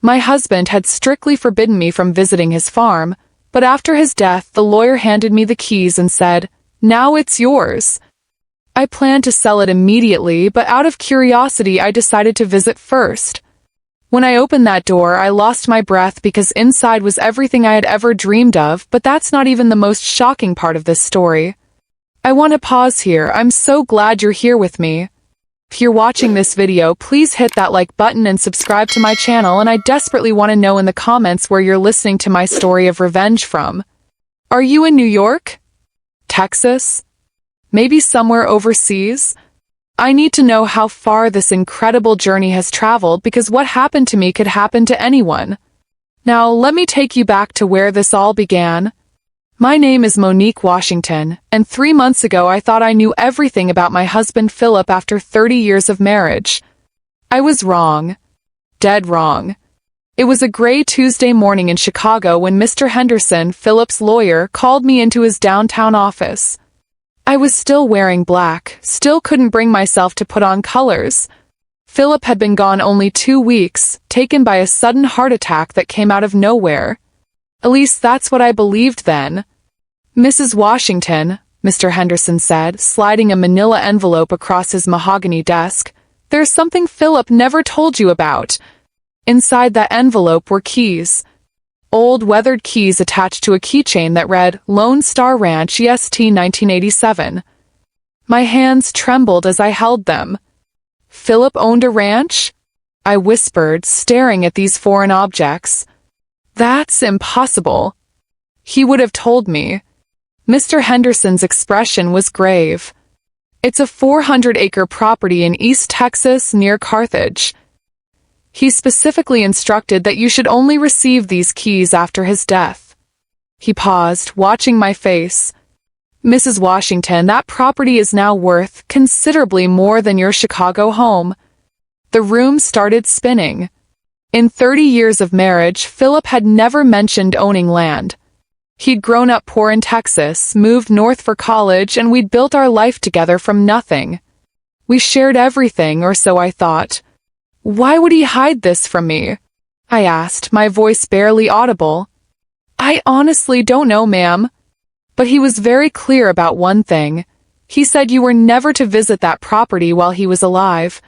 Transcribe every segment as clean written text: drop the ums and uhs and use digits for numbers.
My husband had strictly forbidden me from visiting his farm, but after his death the lawyer handed me the keys and said, "Now it's yours." I planned to sell it immediately, but out of curiosity I decided to visit first. When I opened that door, I lost my breath because inside was everything I had ever dreamed of, but that's not even the most shocking part of this story. I want to pause here. I'm so glad you're here with me. If you're watching this video, please hit that like button and subscribe to my channel, and I desperately want to know in the comments where you're listening to my story of revenge from. Are you in New York? Texas? Maybe somewhere overseas? I need to know how far this incredible journey has traveled, because what happened to me could happen to anyone. Now, let me take you back to where this all began. My name is Monique Washington, and 3 months ago I thought I knew everything about my husband Philip after 30 years of marriage. I was wrong. Dead wrong. It was a gray Tuesday morning in Chicago when Mr. Henderson, Philip's lawyer, called me into his downtown office. I was still wearing black, still couldn't bring myself to put on colors. Philip had been gone only 2 weeks, taken by a sudden heart attack that came out of nowhere. At least that's what I believed then. "Mrs. Washington," Mr. Henderson said, sliding a manila envelope across his mahogany desk, "there's something Philip never told you about." Inside that envelope were keys. Old weathered keys attached to a keychain that read, "Lone Star Ranch, EST 1987. My hands trembled as I held them. Philip owned a ranch? I whispered, staring at these foreign objects. That's impossible. He would have told me. Mr. Henderson's expression was grave. It's a 400-acre property in East Texas near Carthage. He specifically instructed that you should only receive these keys after his death. He paused, watching my face. "Mrs. Washington, that property is now worth considerably more than your Chicago home." The room started spinning. In 30 years of marriage, Philip had never mentioned owning land. He'd grown up poor in Texas, moved north for college, and we'd built our life together from nothing. We shared everything, or so I thought. Why would he hide this from me? I asked, my voice barely audible. "I honestly don't know, ma'am." But he was very clear about one thing. He said you were never to visit that property while he was alive.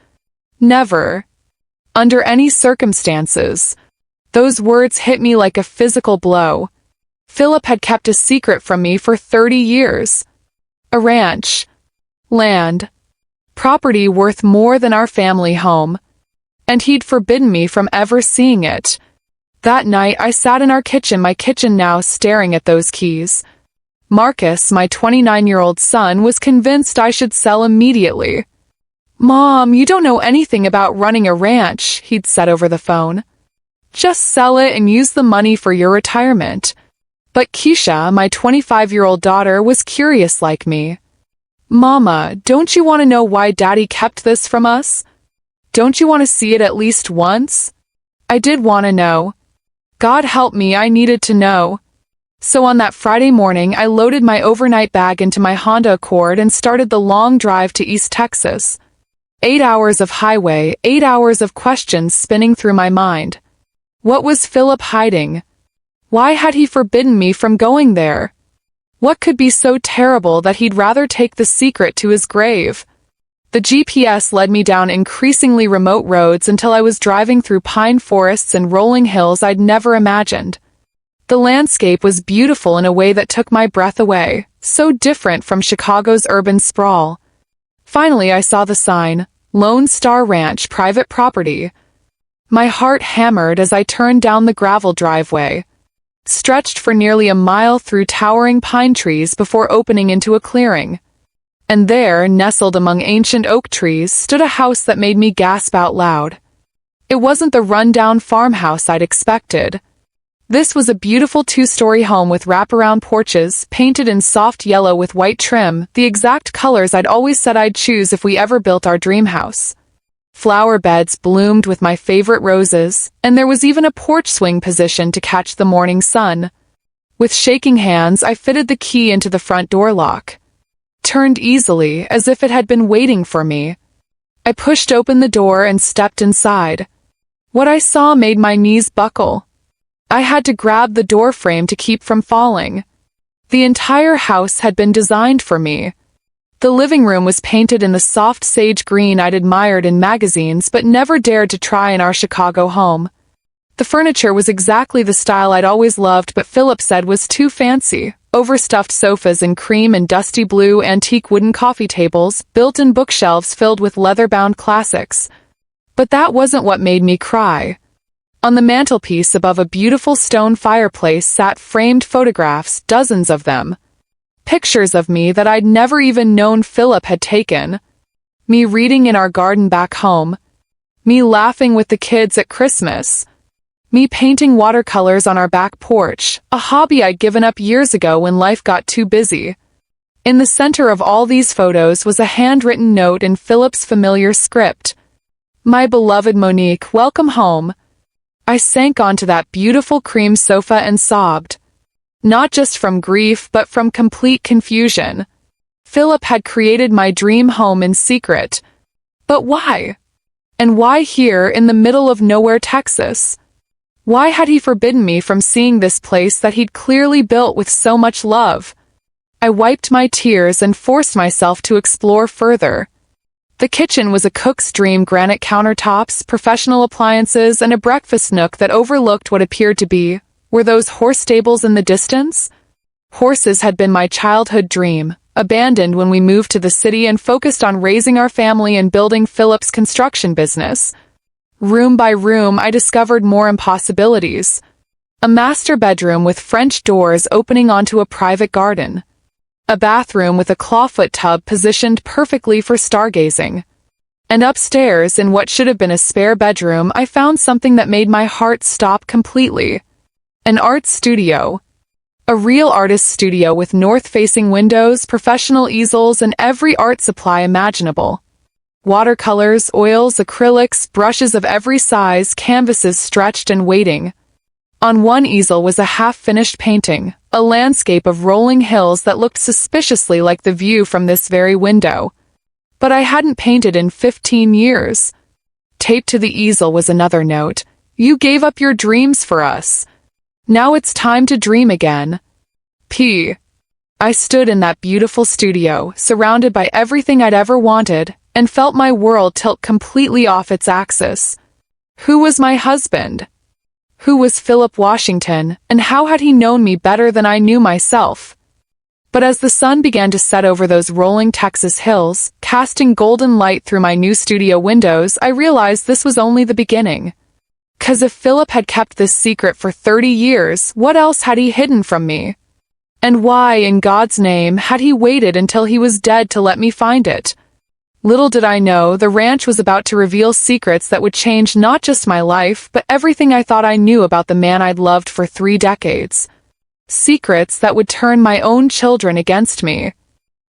Never. Under any circumstances. Those words hit me like a physical blow. Philip had kept a secret from me for 30 years. A ranch. Land. Property worth more than our family home. And he'd forbidden me from ever seeing it. That night I sat in our kitchen, my kitchen now, staring at those keys. Marcus, my 29-year-old son, was convinced I should sell immediately. "Mom, you don't know anything about running a ranch," he'd said over the phone. "Just sell it and use the money for your retirement." But Keisha, my 25-year-old daughter, was curious like me. "Mama, don't you want to know why Daddy kept this from us? Don't you want to see it at least once?" I did want to know. God help me, I needed to know. So on that Friday morning, I loaded my overnight bag into my Honda Accord and started the long drive to East Texas. 8 hours of highway, 8 hours of questions spinning through my mind. What was Philip hiding? Why had he forbidden me from going there? What could be so terrible that he'd rather take the secret to his grave? The GPS led me down increasingly remote roads until I was driving through pine forests and rolling hills I'd never imagined. The landscape was beautiful in a way that took my breath away, so different from Chicago's urban sprawl. Finally, I saw the sign, "Lone Star Ranch, private property." My heart hammered as I turned down the gravel driveway. Stretched for nearly a mile through towering pine trees before opening into a clearing. And there, nestled among ancient oak trees, stood a house that made me gasp out loud. It wasn't the run-down farmhouse I'd expected. This was a beautiful 2-story home with wraparound porches, painted in soft yellow with white trim, the exact colors I'd always said I'd choose if we ever built our dream house. Flower beds bloomed with my favorite roses, and there was even a porch swing positioned to catch the morning sun. With shaking hands, I fitted the key into the front door lock. Turned easily, as if it had been waiting for me. I pushed open the door and stepped inside. What I saw made my knees buckle. I had to grab the door frame to keep from falling. The entire house had been designed for me. The living room was painted in the soft sage green I'd admired in magazines but never dared to try in our Chicago home. The furniture was exactly the style I'd always loved, but Philip said was too fancy. Overstuffed sofas in cream and dusty blue, antique wooden coffee tables, built-in bookshelves filled with leather-bound classics. But that wasn't what made me cry. On the mantelpiece above a beautiful stone fireplace sat framed photographs, dozens of them. Pictures of me that I'd never even known Philip had taken. Me reading in our garden back home. Me laughing with the kids at Christmas. Me painting watercolors on our back porch, a hobby I'd given up years ago when life got too busy. In the center of all these photos was a handwritten note in Philip's familiar script. "My beloved Monique, welcome home." I sank onto that beautiful cream sofa and sobbed. Not just from grief, but from complete confusion. Philip had created my dream home in secret. But why? And why here in the middle of nowhere, Texas? Why had he forbidden me from seeing this place that he'd clearly built with so much love? I wiped my tears and forced myself to explore further. The kitchen was a cook's dream: granite countertops, professional appliances, and a breakfast nook that overlooked what appeared to be, were those horse stables in the distance? Horses had been my childhood dream, abandoned when we moved to the city and focused on raising our family and building Philip's construction business. Room by room, I discovered more impossibilities. A master bedroom with French doors opening onto a private garden. A bathroom with a clawfoot tub positioned perfectly for stargazing. And upstairs, in what should have been a spare bedroom, I found something that made my heart stop completely. An art studio. A real artist's studio with north-facing windows, professional easels, and every art supply imaginable. Watercolors, oils, acrylics, brushes of every size, canvases stretched and waiting. On one easel was a half-finished painting, a landscape of rolling hills that looked suspiciously like the view from this very window. But I hadn't painted in 15 years. Taped to the easel was another note. "You gave up your dreams for us. Now it's time to dream again." P. I stood in that beautiful studio, surrounded by everything I'd ever wanted, and felt my world tilt completely off its axis. Who was my husband? Who was Philip Washington, and how had he known me better than I knew myself? But as the sun began to set over those rolling Texas hills, casting golden light through my new studio windows, I realized this was only the beginning. 'Cause if Philip had kept this secret for 30 years, what else had he hidden from me? And why, in God's name, had he waited until he was dead to let me find it? Little did I know, the ranch was about to reveal secrets that would change not just my life, but everything I thought I knew about the man I'd loved for 3 decades. Secrets that would turn my own children against me.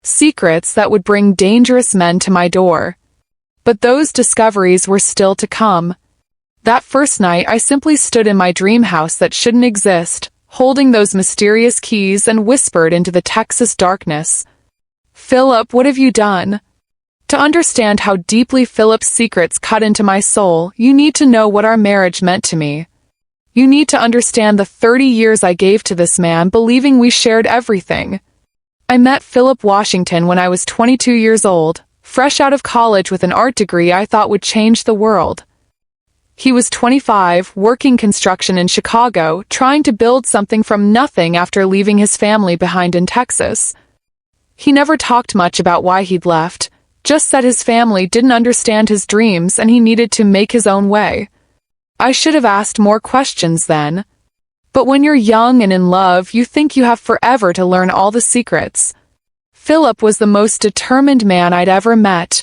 Secrets that would bring dangerous men to my door. But those discoveries were still to come. That first night, I simply stood in my dream house that shouldn't exist, holding those mysterious keys, and whispered into the Texas darkness. "Philip, what have you done?" To understand how deeply Philip's secrets cut into my soul, you need to know what our marriage meant to me. You need to understand the 30 years I gave to this man, believing we shared everything. I met Philip Washington when I was 22 years old, fresh out of college with an art degree I thought would change the world. He was 25, working construction in Chicago, trying to build something from nothing after leaving his family behind in Texas. He never talked much about why he'd left, just said his family didn't understand his dreams and he needed to make his own way. I should have asked more questions then. But when you're young and in love, you think you have forever to learn all the secrets. Philip was the most determined man I'd ever met.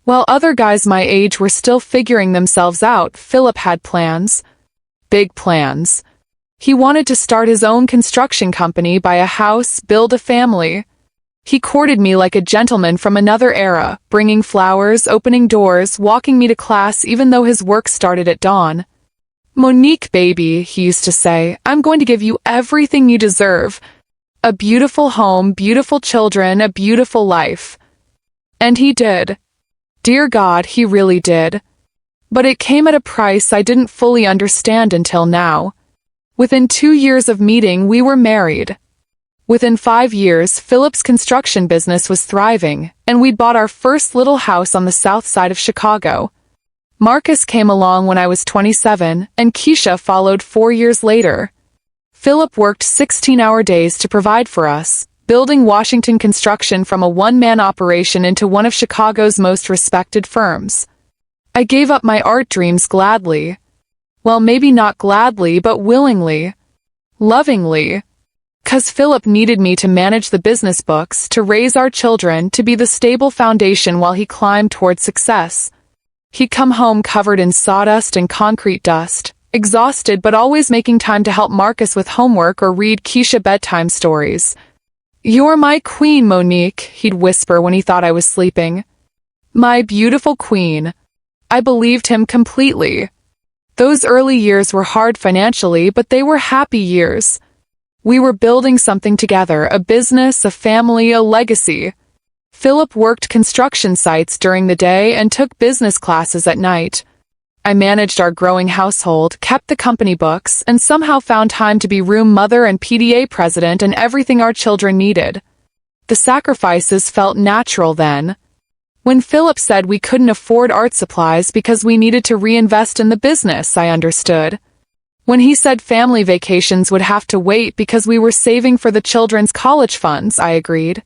While other guys my age were still figuring themselves out, Philip had plans. Big plans. He wanted to start his own construction company, buy a house, build a family. He courted me like a gentleman from another era, bringing flowers, opening doors, walking me to class even though his work started at dawn. "Monique, baby," he used to say, "I'm going to give you everything you deserve. A beautiful home, beautiful children, a beautiful life." And he did. Dear God, he really did. But it came at a price I didn't fully understand until now. Within 2 years of meeting, we were married. Within 5 years, Philip's construction business was thriving, and we'd bought our first little house on the south side of Chicago. Marcus came along when I was 27, and Keisha followed 4 years later. Philip worked 16-hour days to provide for us, building Washington Construction from a one-man operation into one of Chicago's most respected firms. I gave up my art dreams gladly. Well, maybe not gladly, but willingly. Lovingly. 'Cause Philip needed me to manage the business books, to raise our children, to be the stable foundation while he climbed toward success. He'd come home covered in sawdust and concrete dust, exhausted but always making time to help Marcus with homework or read Keisha bedtime stories. "You're my queen, Monique," he'd whisper when he thought I was sleeping. My beautiful queen. I believed him completely. Those early years were hard financially, but they were happy years. We were building something together, a business, a family, a legacy. Philip worked construction sites during the day and took business classes at night. I managed our growing household, kept the company books, and somehow found time to be room mother and PDA president and everything our children needed. The sacrifices felt natural then. When Philip said we couldn't afford art supplies because we needed to reinvest in the business, I understood. When he said family vacations would have to wait because we were saving for the children's college funds, I agreed.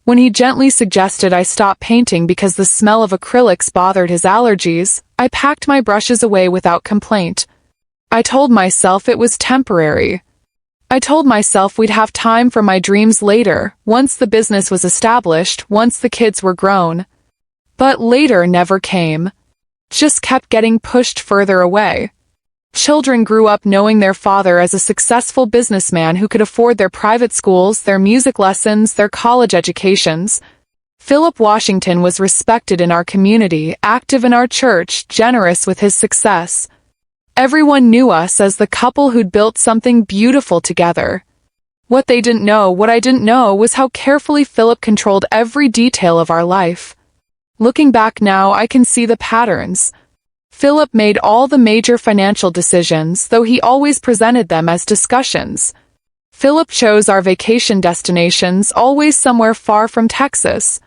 When he gently suggested I stop painting because the smell of acrylics bothered his allergies, I packed my brushes away without complaint. I told myself it was temporary. I told myself we'd have time for my dreams later, once the business was established, once the kids were grown. But later never came. Just kept getting pushed further away. Children grew up knowing their father as a successful businessman who could afford their private schools, their music lessons, their college educations. Philip Washington was respected in our community, active in our church, generous with his success. Everyone knew us as the couple who'd built something beautiful together. What they didn't know, what I didn't know, was how carefully Philip controlled every detail of our life. Looking back now, I can see the patterns. Philip made all the major financial decisions, though he always presented them as discussions. Philip chose our vacation destinations, always somewhere far from Texas.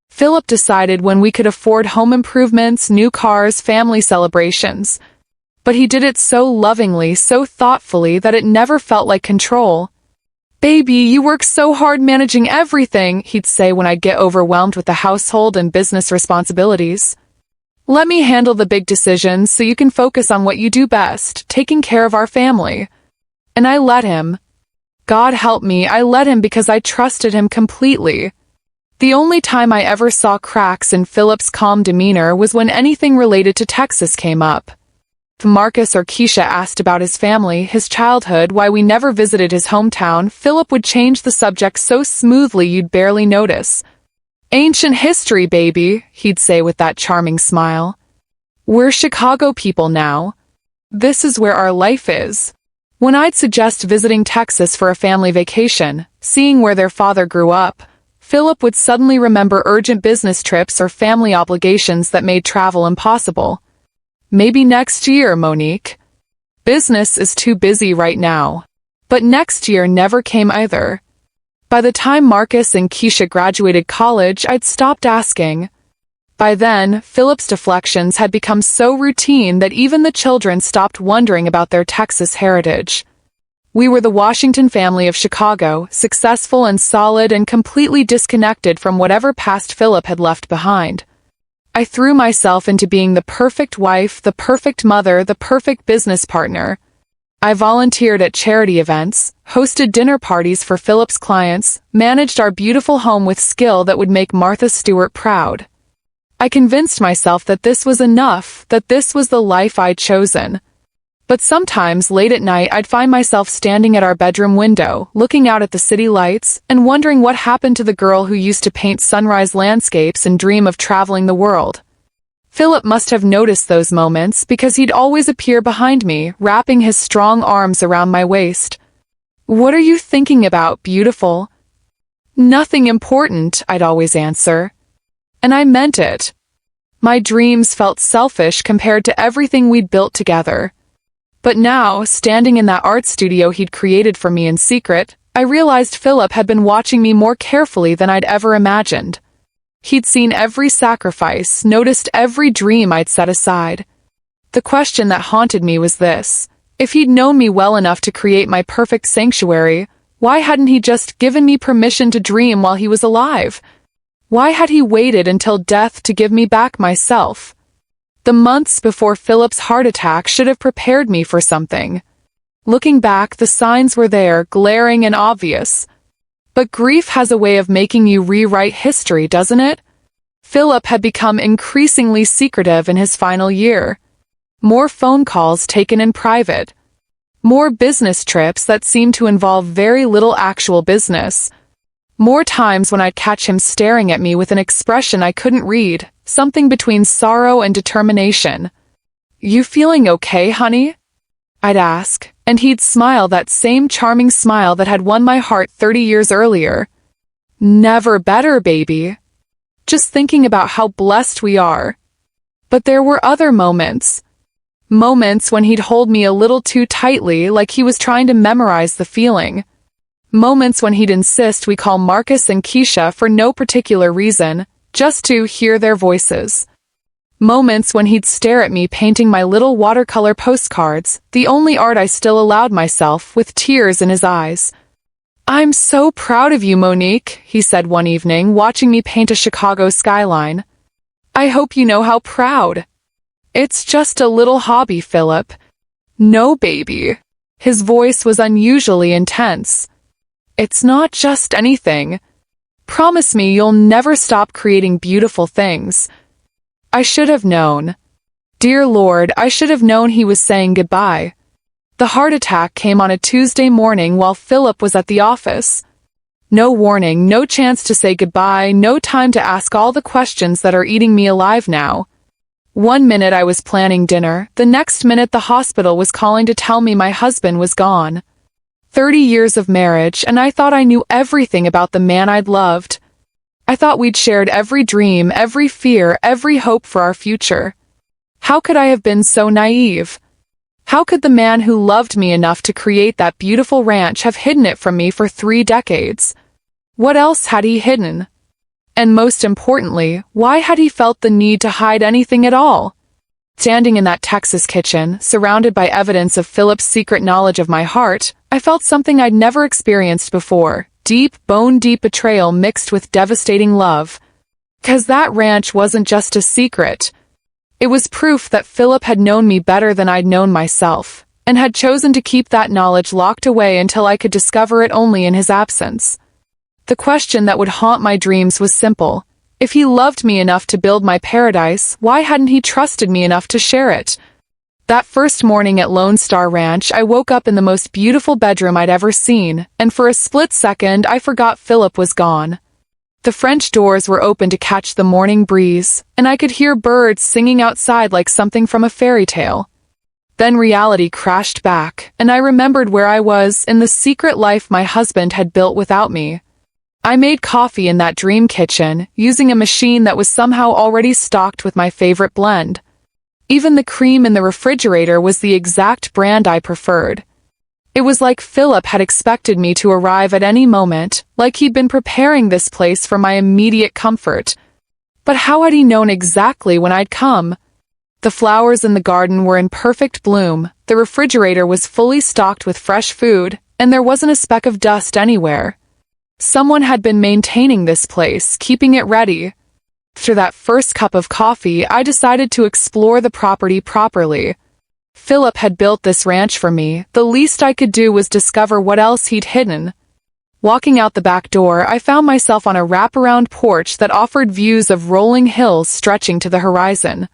Philip decided when we could afford home improvements, new cars, family celebrations. But he did it so lovingly, so thoughtfully, that it never felt like control. "Baby, you work so hard managing everything," he'd say when I'd get overwhelmed with the household and business responsibilities. "Let me handle the big decisions so you can focus on what you do best, taking care of our family." And I let him. God help me, I let him because I trusted him completely. The only time I ever saw cracks in Philip's calm demeanor was when anything related to Texas came up. If Marcus or Keisha asked about his family, his childhood, why we never visited his hometown, Philip would change the subject so smoothly you'd barely notice. "Ancient history, baby," he'd say with that charming smile. "We're Chicago people now. This is where our life is." When I'd suggest visiting Texas for a family vacation, seeing where their father grew up, Philip would suddenly remember urgent business trips or family obligations that made travel impossible. "Maybe next year, Monique. Business is too busy right now." But next year never came either. By the time Marcus and Keisha graduated college, I'd stopped asking. By then, Philip's deflections had become so routine that even the children stopped wondering about their Texas heritage. We were the Washington family of Chicago, successful and solid and completely disconnected from whatever past Philip had left behind. I threw myself into being the perfect wife, the perfect mother, the perfect business partner. I volunteered at charity events, hosted dinner parties for Philip's clients, managed our beautiful home with skill that would make Martha Stewart proud. I convinced myself that this was enough, that this was the life I'd chosen. But sometimes, late at night, I'd find myself standing at our bedroom window, looking out at the city lights, and wondering what happened to the girl who used to paint sunrise landscapes and dream of traveling the world. Philip must have noticed those moments because he'd always appear behind me, wrapping his strong arms around my waist. "What are you thinking about, beautiful?" "Nothing important," I'd always answer. And I meant it. My dreams felt selfish compared to everything we'd built together. But now, standing in that art studio he'd created for me in secret, I realized Philip had been watching me more carefully than I'd ever imagined. He'd seen every sacrifice, noticed every dream I'd set aside. The question that haunted me was this: if he'd known me well enough to create my perfect sanctuary, why hadn't he just given me permission to dream while he was alive? Why had he waited until death to give me back myself? The months before Philip's heart attack should have prepared me for something. Looking back, the signs were there, glaring and obvious. But grief has a way of making you rewrite history, doesn't it? Philip had become increasingly secretive in his final year. More phone calls taken in private. More business trips that seemed to involve very little actual business. More times when I'd catch him staring at me with an expression I couldn't read, something between sorrow and determination. "You feeling okay, honey?" I'd ask, and he'd smile, that same charming smile that had won my heart 30 years earlier. "Never better, baby. Just thinking about how blessed we are." But there were other moments. Moments when he'd hold me a little too tightly, like he was trying to memorize the feeling. Moments when he'd insist we call Marcus and Keisha for no particular reason, just to hear their voices. Moments when he'd stare at me painting my little watercolor postcards, the only art I still allowed myself, with tears in his eyes. "I'm so proud of you, Monique," he said one evening, watching me paint a Chicago skyline. "I hope you know how proud." "It's just a little hobby, Philip." "No, baby." His voice was unusually intense. "It's not just anything. Promise me you'll never stop creating beautiful things." I should have known. Dear Lord, I should have known he was saying goodbye. The heart attack came on a Tuesday morning while Philip was at the office. No warning, no chance to say goodbye, no time to ask all the questions that are eating me alive now. One minute I was planning dinner, the next minute the hospital was calling to tell me my husband was gone. 30 years of marriage, and I thought I knew everything about the man I'd loved. I thought we'd shared every dream, every fear, every hope for our future. How could I have been so naive? How could the man who loved me enough to create that beautiful ranch have hidden it from me for 3 decades? What else had he hidden? And most importantly, why had he felt the need to hide anything at all? Standing in that Texas kitchen, surrounded by evidence of Philip's secret knowledge of my heart, I felt something I'd never experienced before. Deep, bone-deep betrayal mixed with devastating love. 'Cause that ranch wasn't just a secret. It was proof that Philip had known me better than I'd known myself, and had chosen to keep that knowledge locked away until I could discover it only in his absence. The question that would haunt my dreams was simple. If he loved me enough to build my paradise, why hadn't he trusted me enough to share it? That first morning at Lone Star Ranch, I woke up in the most beautiful bedroom I'd ever seen, and for a split second I forgot Philip was gone. The French doors were open to catch the morning breeze, and I could hear birds singing outside like something from a fairy tale. Then reality crashed back, and I remembered where I was in the secret life my husband had built without me. I made coffee in that dream kitchen, using a machine that was somehow already stocked with my favorite blend. Even the cream in the refrigerator was the exact brand I preferred. It was like Philip had expected me to arrive at any moment, like he'd been preparing this place for my immediate comfort. But how had he known exactly when I'd come? The flowers in the garden were in perfect bloom, the refrigerator was fully stocked with fresh food, and there wasn't a speck of dust anywhere. Someone had been maintaining this place, keeping it ready. After that first cup of coffee, I decided to explore the property properly. Philip had built this ranch for me. The least I could do was discover what else he'd hidden. Walking out the back door, I found myself on a wraparound porch that offered views of rolling hills stretching to the horizon.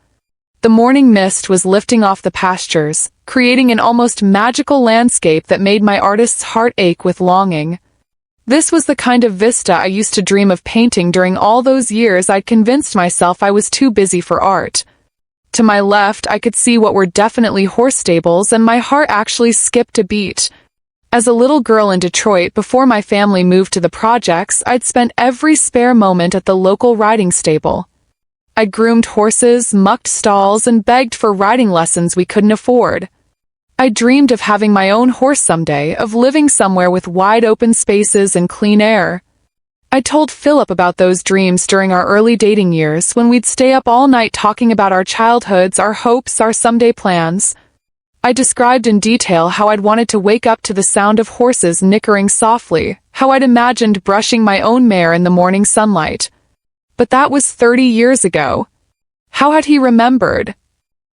The morning mist was lifting off the pastures, creating an almost magical landscape that made my artist's heart ache with longing. This was the kind of vista I used to dream of painting during all those years I'd convinced myself I was too busy for art. To my left, I could see what were definitely horse stables, and my heart actually skipped a beat. As a little girl in Detroit, before my family moved to the projects, I'd spent every spare moment at the local riding stable. I groomed horses, mucked stalls, and begged for riding lessons we couldn't afford. I dreamed of having my own horse someday, of living somewhere with wide open spaces and clean air. I told Philip about those dreams during our early dating years when we'd stay up all night talking about our childhoods, our hopes, our someday plans. I described in detail how I'd wanted to wake up to the sound of horses nickering softly, how I'd imagined brushing my own mare in the morning sunlight. But that was 30 years ago. How had he remembered?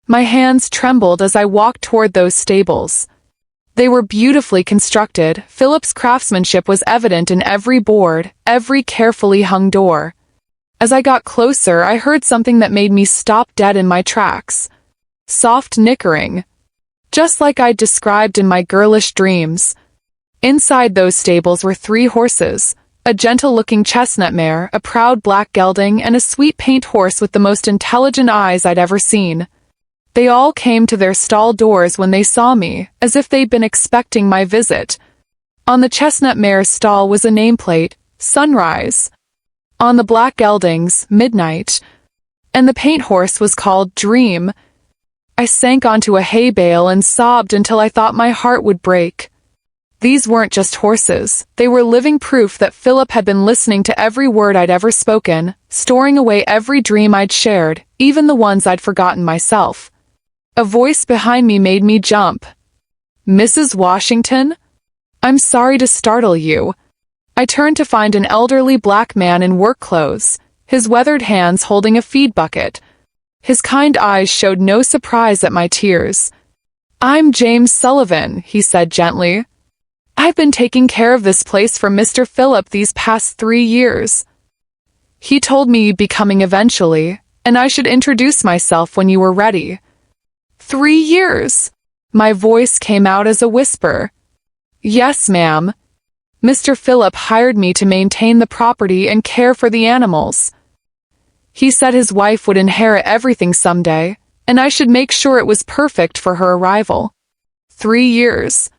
My hands trembled as I walked toward those stables. They were beautifully constructed. Philip's craftsmanship was evident in every board, every carefully hung door. As I got closer, I heard something that made me stop dead in my tracks. Soft nickering. Just like I'd described in my girlish dreams. Inside those stables were 3 horses, a gentle-looking chestnut mare, a proud black gelding, and a sweet paint horse with the most intelligent eyes I'd ever seen. They all came to their stall doors when they saw me, as if they'd been expecting my visit. On the chestnut mare's stall was a nameplate, Sunrise. On the black gelding's, Midnight. And the paint horse was called Dream. I sank onto a hay bale and sobbed until I thought my heart would break. These weren't just horses. They were living proof that Philip had been listening to every word I'd ever spoken, storing away every dream I'd shared, even the ones I'd forgotten myself. A voice behind me made me jump. "Mrs. Washington? I'm sorry to startle you." I turned to find an elderly black man in work clothes, his weathered hands holding a feed bucket. His kind eyes showed no surprise at my tears. "I'm James Sullivan," he said gently. "I've been taking care of this place for Mr. Philip these past 3 years. He told me you'd be coming eventually, and I should introduce myself when you were ready." 3 years! My voice came out as a whisper. "Yes, ma'am. Mr. Philip hired me to maintain the property and care for the animals. He said his wife would inherit everything someday, and I should make sure it was perfect for her arrival." 3 years.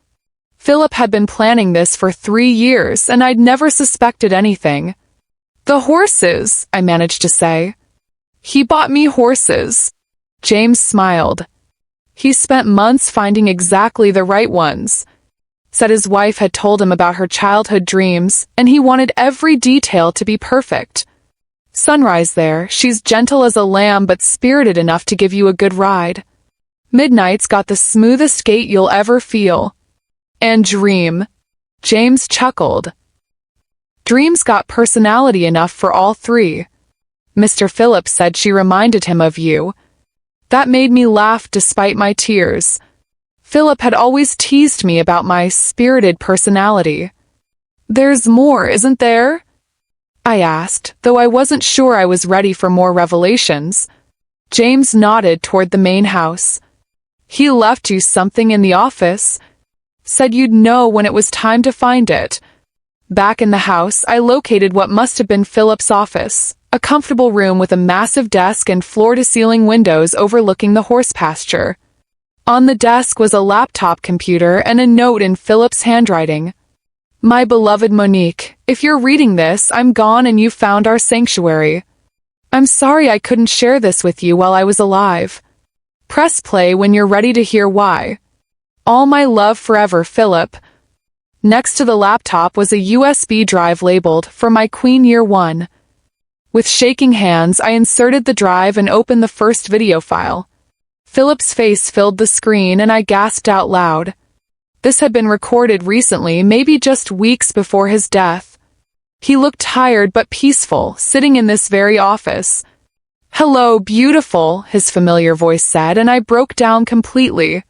Philip had been planning this for 3 years, and I'd never suspected anything. "The horses," I managed to say. "He bought me horses." James smiled. "He spent months finding exactly the right ones." Said his wife had told him about her childhood dreams, and he wanted every detail to be perfect. "Sunrise there, she's gentle as a lamb but spirited enough to give you a good ride. Midnight's got the smoothest gait you'll ever feel. And Dream," James chuckled. "Dream's got personality enough for all 3. Mr. Philip said she reminded him of you." That made me laugh despite my tears. Philip had always teased me about my spirited personality. "There's more, isn't there?" I asked, though I wasn't sure I was ready for more revelations. James nodded toward the main house. "He left you something in the office. Said you'd know when it was time to find it." Back in the house, I located what must have been Philip's office, a comfortable room with a massive desk and floor-to-ceiling windows overlooking the horse pasture. On the desk was a laptop computer and a note in Philip's handwriting. "My beloved Monique, if you're reading this, I'm gone and you found our sanctuary. I'm sorry I couldn't share this with you while I was alive. Press play when you're ready to hear why. All my love forever, Philip." Next to the laptop was a USB drive labeled, "For my Queen Year 1. With shaking hands, I inserted the drive and opened the first video file. Philip's face filled the screen and I gasped out loud. This had been recorded recently, maybe just weeks before his death. He looked tired but peaceful, sitting in this very office. "Hello, beautiful," his familiar voice said, and I broke down completely.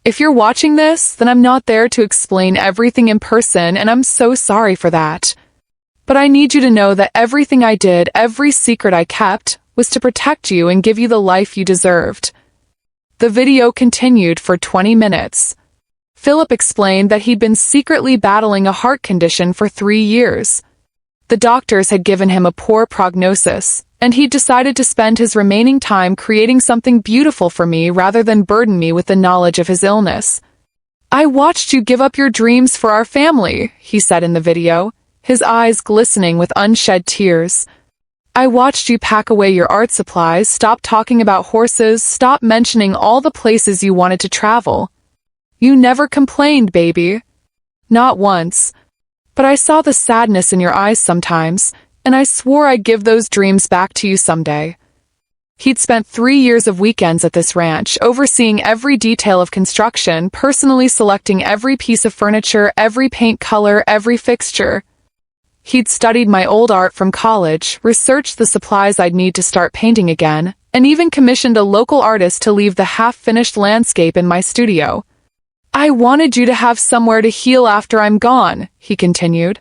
"If you're watching this, then I'm not there to explain everything in person, and I'm so sorry for that. But I need you to know that everything I did, every secret I kept, was to protect you and give you the life you deserved." The video continued for 20 minutes. Philip explained that he'd been secretly battling a heart condition for 3 years. The doctors had given him a poor prognosis, and he'd decided to spend his remaining time creating something beautiful for me rather than burden me with the knowledge of his illness. "I watched you give up your dreams for our family," he said in the video, his eyes glistening with unshed tears. I watched you pack away your art supplies, stop talking about horses, stop mentioning all the places you wanted to travel. You never complained, baby. Not once. But I saw the sadness in your eyes sometimes, and I swore I'd give those dreams back to you someday. He'd spent 3 years of weekends at this ranch, overseeing every detail of construction, personally selecting every piece of furniture, every paint color, every fixture. He'd studied my old art from college, researched the supplies I'd need to start painting again, and even commissioned a local artist to leave the half-finished landscape in my studio. I wanted you to have somewhere to heal after I'm gone, he continued.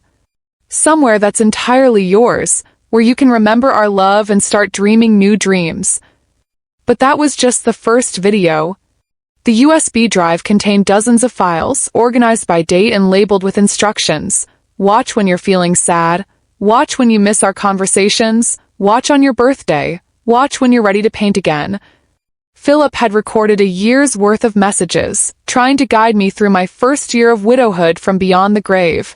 Somewhere that's entirely yours, where you can remember our love and start dreaming new dreams. But that was just the first video. The USB drive contained dozens of files, organized by date and labeled with instructions. Watch when you're feeling sad. Watch when you miss our conversations. Watch on your birthday. Watch when you're ready to paint again. Philip had recorded a year's worth of messages, trying to guide me through my first year of widowhood from beyond the grave.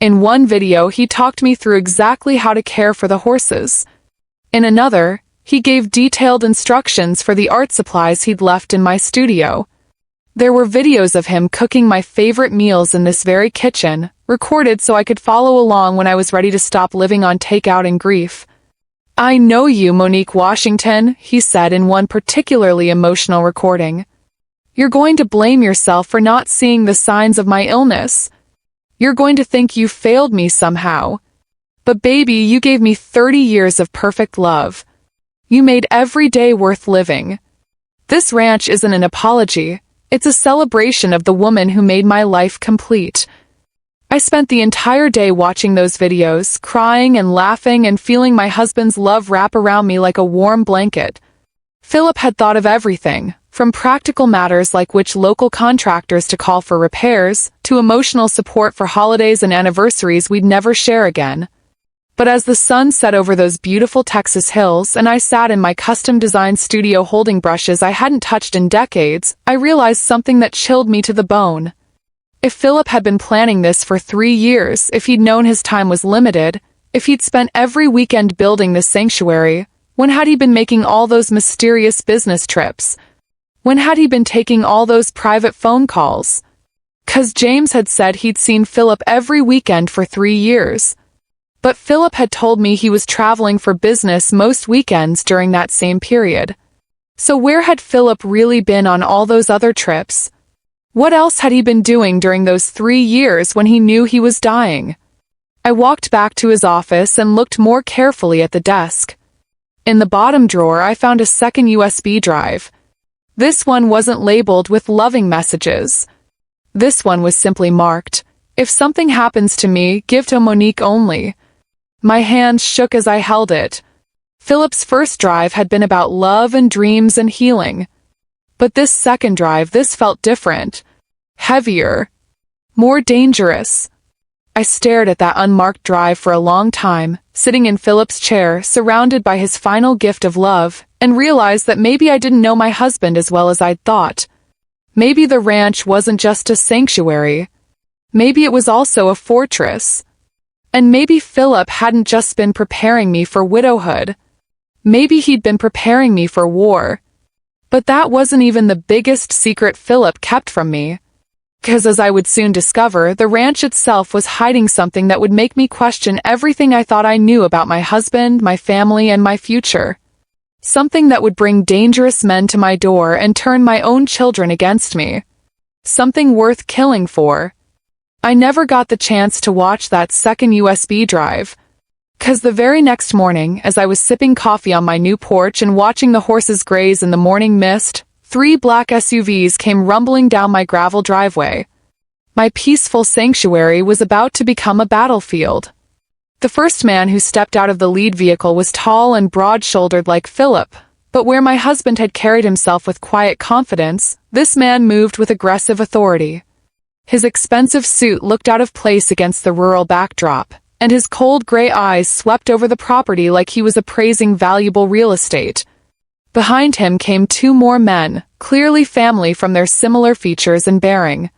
In one video, he talked me through exactly how to care for the horses. In another, he gave detailed instructions for the art supplies he'd left in my studio. There were videos of him cooking my favorite meals in this very kitchen, recorded so I could follow along when I was ready to stop living on takeout and grief. I know you, Monique Washington, he said in one particularly emotional recording. You're going to blame yourself for not seeing the signs of my illness. You're going to think you failed me somehow. But baby, you gave me 30 years of perfect love. You made every day worth living. This ranch isn't an apology. It's a celebration of the woman who made my life complete. I spent the entire day watching those videos, crying and laughing and feeling my husband's love wrap around me like a warm blanket. Philip had thought of everything, from practical matters like which local contractors to call for repairs, to emotional support for holidays and anniversaries we'd never share again. But as the sun set over those beautiful Texas hills and I sat in my custom-designed studio holding brushes I hadn't touched in decades, I realized something that chilled me to the bone. If Philip had been planning this for 3 years, if he'd known his time was limited, if he'd spent every weekend building this sanctuary, when had he been making all those mysterious business trips? When had he been taking all those private phone calls? 'Cause James had said he'd seen Philip every weekend for 3 years. But Philip had told me he was traveling for business most weekends during that same period. So where had Philip really been on all those other trips? What else had he been doing during those 3 years when he knew he was dying? I walked back to his office and looked more carefully at the desk. In the bottom drawer, I found a second USB drive. This one wasn't labeled with loving messages. This one was simply marked, "If something happens to me, give to Monique only." My hands shook as I held it. Philip's first drive had been about love and dreams and healing. But this second drive, this felt different. Heavier. More dangerous. I stared at that unmarked drive for a long time, sitting in Philip's chair, surrounded by his final gift of love, and realized that maybe I didn't know my husband as well as I'd thought. Maybe the ranch wasn't just a sanctuary. Maybe it was also a fortress. And maybe Philip hadn't just been preparing me for widowhood. Maybe he'd been preparing me for war. But that wasn't even the biggest secret Philip kept from me. 'Cause as I would soon discover, the ranch itself was hiding something that would make me question everything I thought I knew about my husband, my family, and my future. Something that would bring dangerous men to my door and turn my own children against me. Something worth killing for. I never got the chance to watch that second USB drive. 'Cause the very next morning, as I was sipping coffee on my new porch and watching the horses graze in the morning mist, 3 black SUVs came rumbling down my gravel driveway. My peaceful sanctuary was about to become a battlefield. The first man who stepped out of the lead vehicle was tall and broad-shouldered like Philip, but where my husband had carried himself with quiet confidence, this man moved with aggressive authority. His expensive suit looked out of place against the rural backdrop, and his cold gray eyes swept over the property like he was appraising valuable real estate. Behind him came 2 more men, clearly family from their similar features and bearing.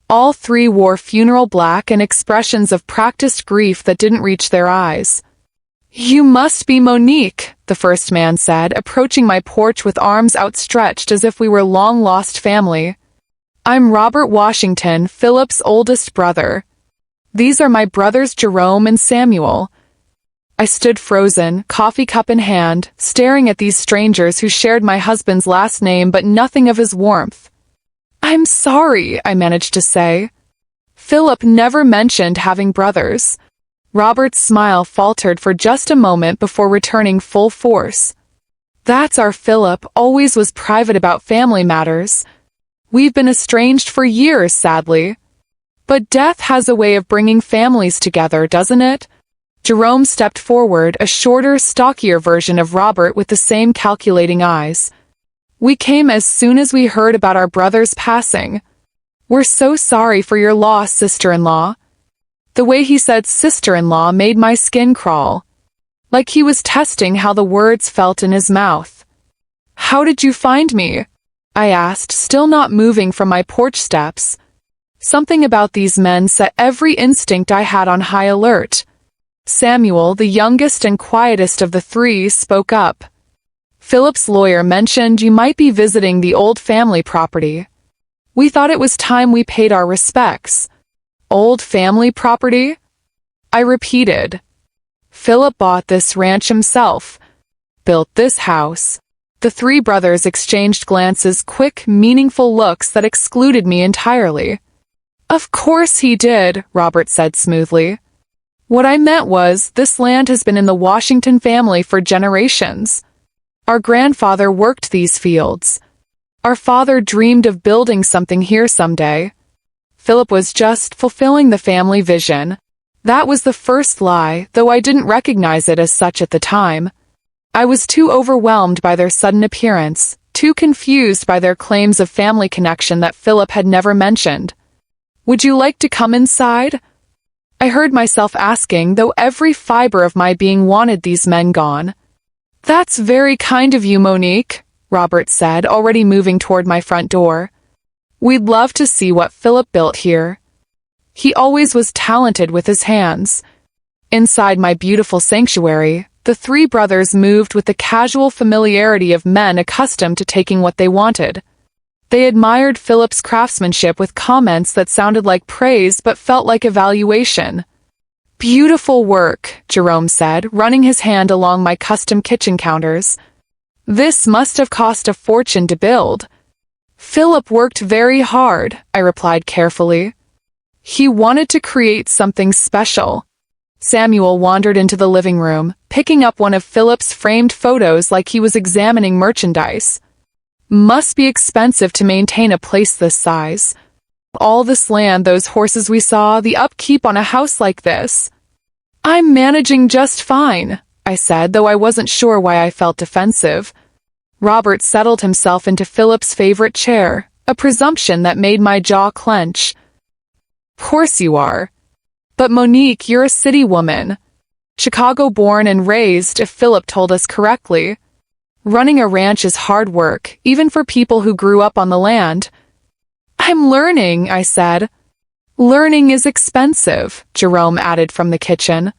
All 3 wore funeral black and expressions of practiced grief that didn't reach their eyes. You must be Monique, the first man said, approaching my porch with arms outstretched as if we were long-lost family. I'm Robert Washington, Philip's oldest brother. These are my brothers Jerome and Samuel. I stood frozen, coffee cup in hand, staring at these strangers who shared my husband's last name but nothing of his warmth. I'm sorry, I managed to say. Philip never mentioned having brothers. Robert's smile faltered for just a moment before returning full force. That's our Philip, always was private about family matters. We've been estranged for years, sadly. But death has a way of bringing families together, doesn't it? Jerome stepped forward, a shorter, stockier version of Robert with the same calculating eyes. We came as soon as we heard about our brother's passing. We're so sorry for your loss, sister-in-law. The way he said sister-in-law made my skin crawl. Like he was testing how the words felt in his mouth. How did you find me? I asked, still not moving from my porch steps. Something about these men set every instinct I had on high alert. Samuel, the youngest and quietest of the three, spoke up. Philip's lawyer mentioned you might be visiting the old family property. We thought it was time we paid our respects. Old family property? I repeated. Philip bought this ranch himself. Built this house. The three brothers exchanged glances, quick, meaningful looks that excluded me entirely. Of course he did, Robert said smoothly. What I meant was, this land has been in the Washington family for generations. Our grandfather worked these fields. Our father dreamed of building something here someday. Philip was just fulfilling the family vision. That was the first lie, though I didn't recognize it as such at the time. I was too overwhelmed by their sudden appearance, too confused by their claims of family connection that Philip had never mentioned. Would you like to come inside? I heard myself asking, though every fiber of my being wanted these men gone. That's very kind of you, Monique, Robert said, already moving toward my front door. We'd love to see what Philip built here. He always was talented with his hands. Inside my beautiful sanctuary, the three brothers moved with the casual familiarity of men accustomed to taking what they wanted. They admired Philip's craftsmanship with comments that sounded like praise but felt like evaluation. Beautiful work, Jerome said, running his hand along my custom kitchen counters. This must have cost a fortune to build. Philip worked very hard, I replied carefully. He wanted to create something special. Samuel wandered into the living room, picking up one of Philip's framed photos like he was examining merchandise. Must be expensive to maintain a place this size. All this land, those horses we saw, the upkeep on a house like this. I'm managing just fine, I said, though I wasn't sure why I felt defensive. Robert settled himself into Philip's favorite chair, a presumption that made my jaw clench. Of course you are. But Monique, you're a city woman. Chicago-born and raised, if Philip told us correctly. Running a ranch is hard work, even for people who grew up on the land. I'm learning, I said. Learning is expensive, Jerome added from the kitchen.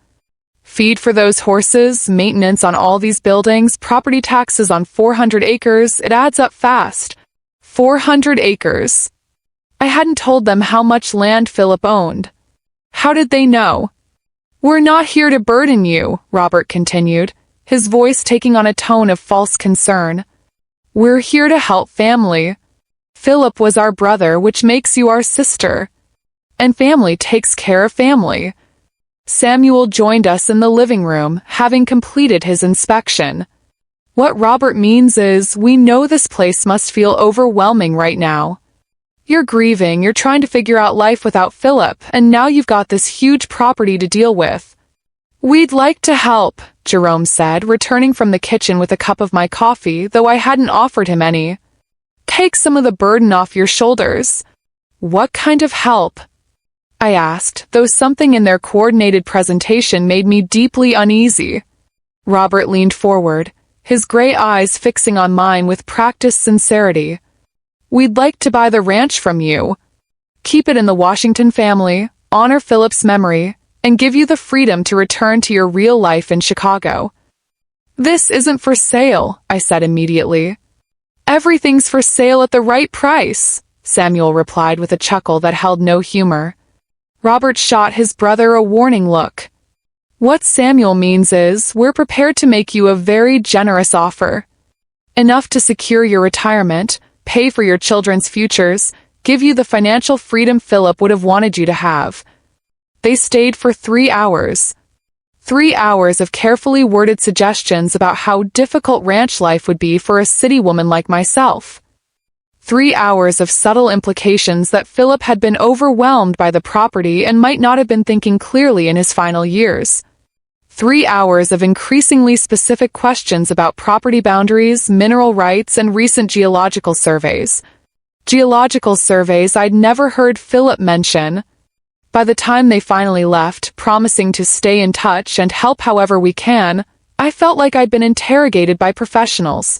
Feed for those horses, maintenance on all these buildings, property taxes on 400 acres, it adds up fast. 400 acres. I hadn't told them how much land Philip owned. How did they know? We're not here to burden you, Robert continued, his voice taking on a tone of false concern. We're here to help family. Philip was our brother, which makes you our sister. And family takes care of family. Samuel joined us in the living room, having completed his inspection. What Robert means is, we know this place must feel overwhelming right now. You're grieving, you're trying to figure out life without Philip, and now you've got this huge property to deal with. We'd like to help, Jerome said, returning from the kitchen with a cup of my coffee, though I hadn't offered him any. Take some of the burden off your shoulders. What kind of help? I asked, though something in their coordinated presentation made me deeply uneasy. Robert leaned forward, his gray eyes fixing on mine with practiced sincerity. We'd like to buy the ranch from you. Keep it in the Washington family, honor Philip's memory, and give you the freedom to return to your real life in Chicago. This isn't for sale, I said immediately. Everything's for sale at the right price, Samuel replied with a chuckle that held no humor. Robert shot his brother a warning look. What Samuel means is, we're prepared to make you a very generous offer. Enough to secure your retirement, pay for your children's futures, give you the financial freedom Philip would have wanted you to have. They stayed for 3 hours. 3 hours of carefully worded suggestions about how difficult ranch life would be for a city woman like myself. 3 hours of subtle implications that Philip had been overwhelmed by the property and might not have been thinking clearly in his final years. 3 hours of increasingly specific questions about property boundaries, mineral rights, and recent geological surveys. Geological surveys I'd never heard Philip mention. By the time they finally left, promising to stay in touch and help however we can, I felt like I'd been interrogated by professionals,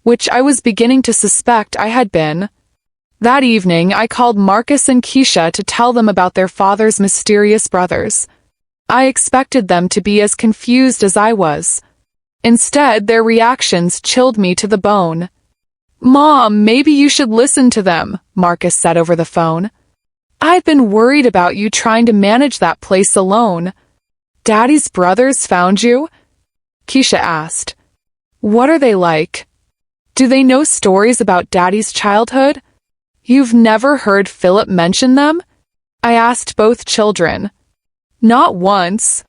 which I was beginning to suspect I had been. That evening, I called Marcus and Keisha to tell them about their father's mysterious brothers. I expected them to be as confused as I was. Instead, their reactions chilled me to the bone. "Mom, maybe you should listen to them," Marcus said over the phone. "I've been worried about you trying to manage that place alone." "Daddy's brothers found you?" Keisha asked. "What are they like? Do they know stories about Daddy's childhood?" "You've never heard Philip mention them?" I asked both children. "Not once.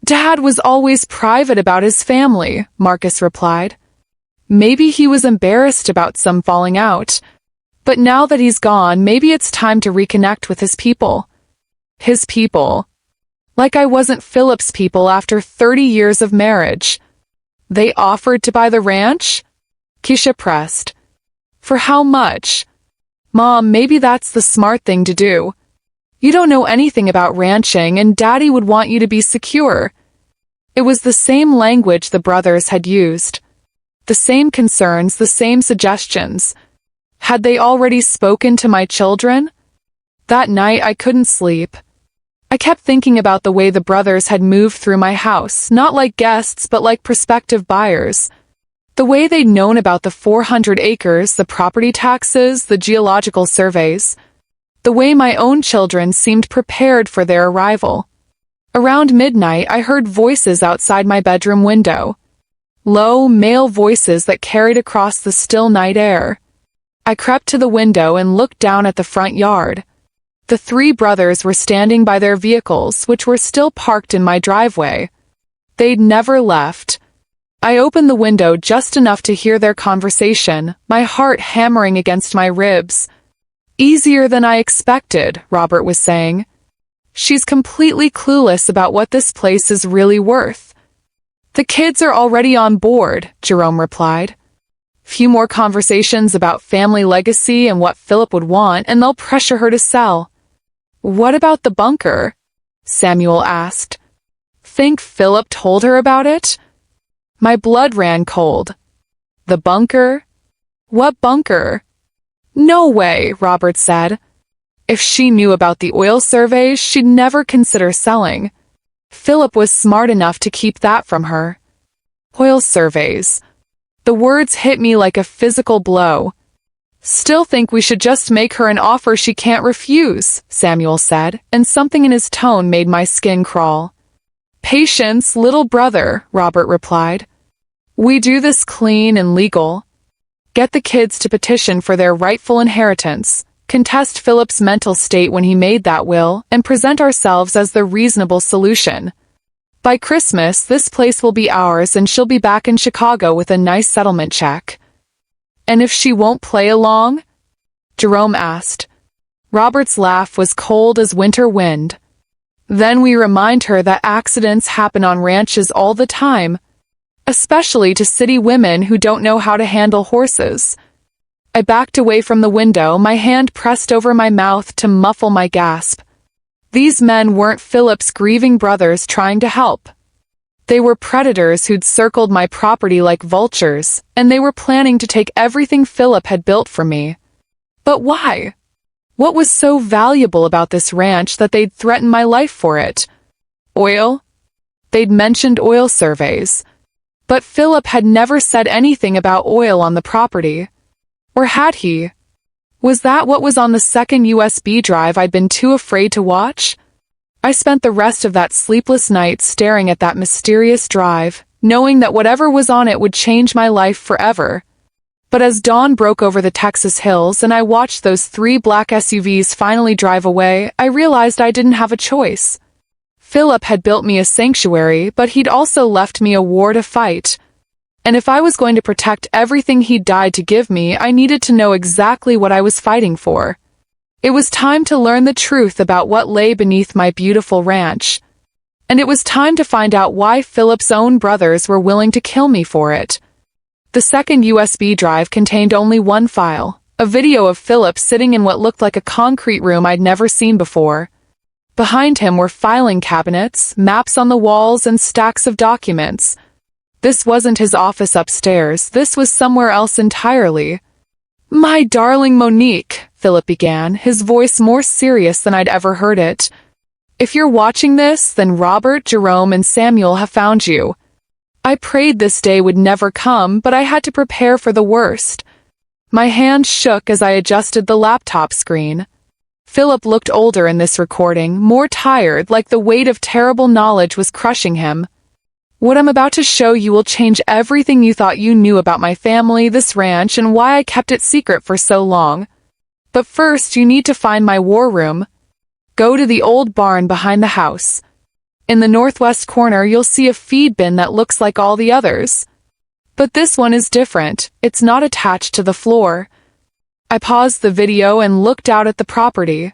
Dad was always private about his family," Marcus replied. "Maybe he was embarrassed about some falling out. But now that he's gone, maybe it's time to reconnect with his people." His people. Like I wasn't Philip's people after 30 years of marriage. "They offered to buy the ranch?" Keisha pressed. "For how much?" "Mom, maybe that's the smart thing to do. You don't know anything about ranching, and Daddy would want you to be secure." It was the same language the brothers had used. The same concerns, the same suggestions. Had they already spoken to my children? That night I couldn't sleep. I kept thinking about the way the brothers had moved through my house, not like guests but like prospective buyers. The way they'd known about the 400 acres, the property taxes, the geological surveys. The way my own children seemed prepared for their arrival. Around midnight, I heard voices outside my bedroom window. Low, male voices that carried across the still night air. I crept to the window and looked down at the front yard. The 3 brothers were standing by their vehicles, which were still parked in my driveway. They'd never left. I opened the window just enough to hear their conversation, my heart hammering against my ribs. "Easier than I expected," Robert was saying. "She's completely clueless about what this place is really worth." "The kids are already on board," Jerome replied. "Few more conversations about family legacy and what Philip would want, and they'll pressure her to sell." "What about the bunker?" Samuel asked. "Think Philip told her about it?" My blood ran cold. "The bunker? What bunker?" "No way," Robert said. "If she knew about the oil surveys, she'd never consider selling. Philip was smart enough to keep that from her." Oil surveys. The words hit me like a physical blow. "Still think we should just make her an offer she can't refuse," Samuel said, and something in his tone made my skin crawl. "Patience, little brother," Robert replied. "We do this clean and legal. Get the kids to petition for their rightful inheritance, contest Philip's mental state when he made that will, and present ourselves as the reasonable solution. By Christmas, this place will be ours and she'll be back in Chicago with a nice settlement check." "And if she won't play along?" Jerome asked. Robert's laugh was cold as winter wind. "Then we remind her that accidents happen on ranches all the time, especially to city women who don't know how to handle horses." I backed away from the window, my hand pressed over my mouth to muffle my gasp. These men weren't Philip's grieving brothers trying to help. They were predators who'd circled my property like vultures, and they were planning to take everything Philip had built for me. But why? What was so valuable about this ranch that they'd threaten my life for it? Oil? They'd mentioned oil surveys. But Philip had never said anything about oil on the property. Or had he? Was that what was on the second USB drive I'd been too afraid to watch? I spent the rest of that sleepless night staring at that mysterious drive, knowing that whatever was on it would change my life forever. But as dawn broke over the Texas hills and I watched those 3 black SUVs finally drive away, I realized I didn't have a choice. Philip had built me a sanctuary, but he'd also left me a war to fight. And if I was going to protect everything he'd died to give me, I needed to know exactly what I was fighting for. It was time to learn the truth about what lay beneath my beautiful ranch. And it was time to find out why Philip's own brothers were willing to kill me for it. The second USB drive contained only one file, a video of Philip sitting in what looked like a concrete room I'd never seen before. Behind him were filing cabinets, maps on the walls, and stacks of documents. This wasn't his office upstairs, this was somewhere else entirely. "My darling Monique," Philip began, his voice more serious than I'd ever heard it. "If you're watching this, then Robert, Jerome, and Samuel have found you. I prayed this day would never come, but I had to prepare for the worst." My hand shook as I adjusted the laptop screen. Philip looked older in this recording, more tired, like the weight of terrible knowledge was crushing him. "What I'm about to show you will change everything you thought you knew about my family, this ranch, and why I kept it secret for so long. But first, you need to find my war room. Go to the old barn behind the house. In the northwest corner, you'll see a feed bin that looks like all the others. But this one is different. It's not attached to the floor." I paused the video and looked out at the property.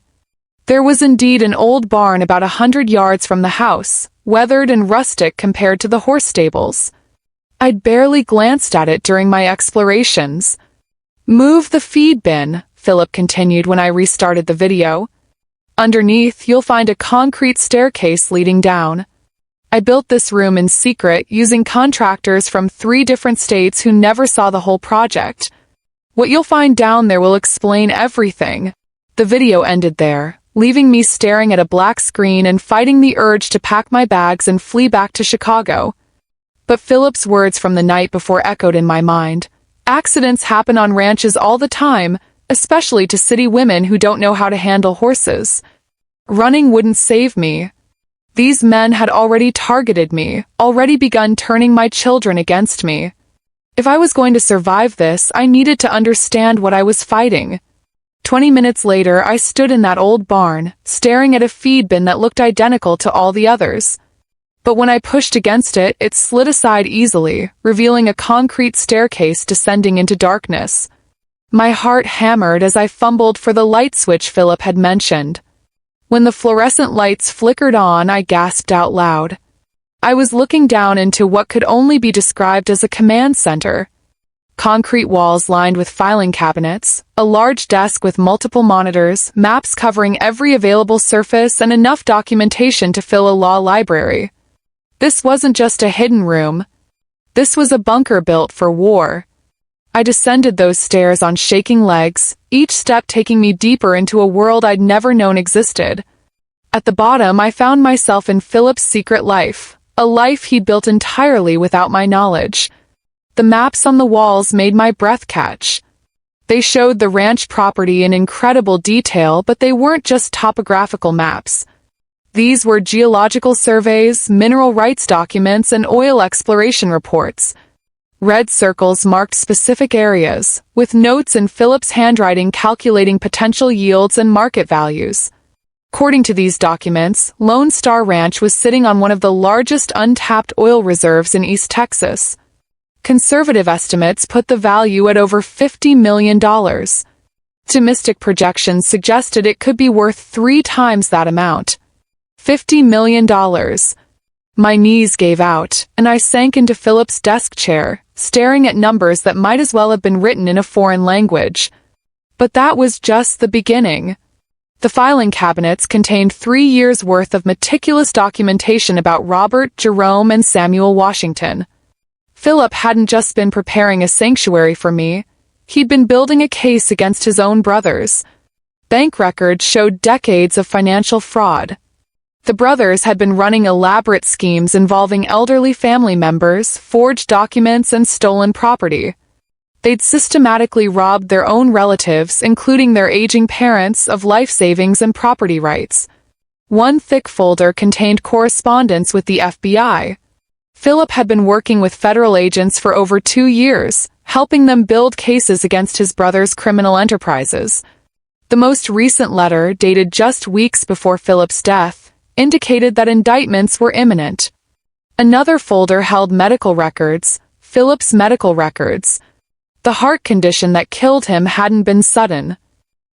There was indeed an old barn about 100 yards from the house, weathered and rustic compared to the horse stables. I'd barely glanced at it during my explorations. "Move the feed bin," Philip continued when I restarted the video. "Underneath, you'll find a concrete staircase leading down. I built this room in secret using contractors from 3 different states who never saw the whole project. What you'll find down there will explain everything." The video ended there, leaving me staring at a black screen and fighting the urge to pack my bags and flee back to Chicago. But Philip's words from the night before echoed in my mind. Accidents happen on ranches all the time, especially to city women who don't know how to handle horses. Running wouldn't save me. These men had already targeted me, already begun turning my children against me. If I was going to survive this, I needed to understand what I was fighting. 20 minutes later, I stood in that old barn, staring at a feed bin that looked identical to all the others. But when I pushed against it, it slid aside easily, revealing a concrete staircase descending into darkness. My heart hammered as I fumbled for the light switch Philip had mentioned. When the fluorescent lights flickered on, I gasped out loud. I was looking down into what could only be described as a command center. Concrete walls lined with filing cabinets, a large desk with multiple monitors, maps covering every available surface, and enough documentation to fill a law library. This wasn't just a hidden room. This was a bunker built for war. I descended those stairs on shaking legs, each step taking me deeper into a world I'd never known existed. At the bottom, I found myself in Philip's secret life, a life he'd built entirely without my knowledge. The maps on the walls made my breath catch. They showed the ranch property in incredible detail, but they weren't just topographical maps. These were geological surveys, mineral rights documents, and oil exploration reports. Red circles marked specific areas, with notes in Philip's handwriting calculating potential yields and market values. According to these documents, Lone Star Ranch was sitting on one of the largest untapped oil reserves in East Texas. Conservative estimates put the value at over $50 million. Optimistic projections suggested it could be worth 3 times that amount. $50 million. My knees gave out, and I sank into Philip's desk chair, staring at numbers that might as well have been written in a foreign language. But that was just the beginning. The filing cabinets contained 3 years' worth of meticulous documentation about Robert, Jerome, and Samuel Washington. Philip hadn't just been preparing a sanctuary for me. He'd been building a case against his own brothers. Bank records showed decades of financial fraud. The brothers had been running elaborate schemes involving elderly family members, forged documents, and stolen property. They'd systematically robbed their own relatives, including their aging parents, of life savings and property rights. One thick folder contained correspondence with the FBI. Philip had been working with federal agents for over 2 years, helping them build cases against his brother's criminal enterprises. The most recent letter, dated just weeks before Philip's death, indicated that indictments were imminent. Another folder held medical records, Philip's medical records. The heart condition that killed him hadn't been sudden.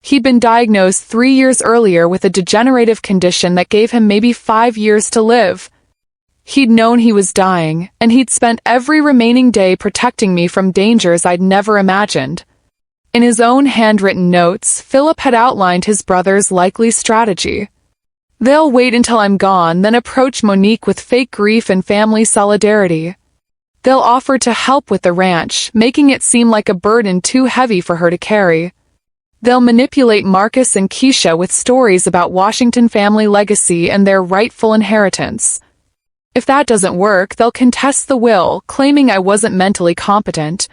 He'd been diagnosed 3 years earlier with a degenerative condition that gave him maybe 5 years to live. He'd known he was dying, and he'd spent every remaining day protecting me from dangers I'd never imagined. In his own handwritten notes, Philip had outlined his brother's likely strategy. They'll wait until I'm gone, then approach Monique with fake grief and family solidarity. They'll offer to help with the ranch, making it seem like a burden too heavy for her to carry. They'll manipulate Marcus and Keisha with stories about Washington family legacy and their rightful inheritance. If that doesn't work, they'll contest the will, claiming I wasn't mentally competent.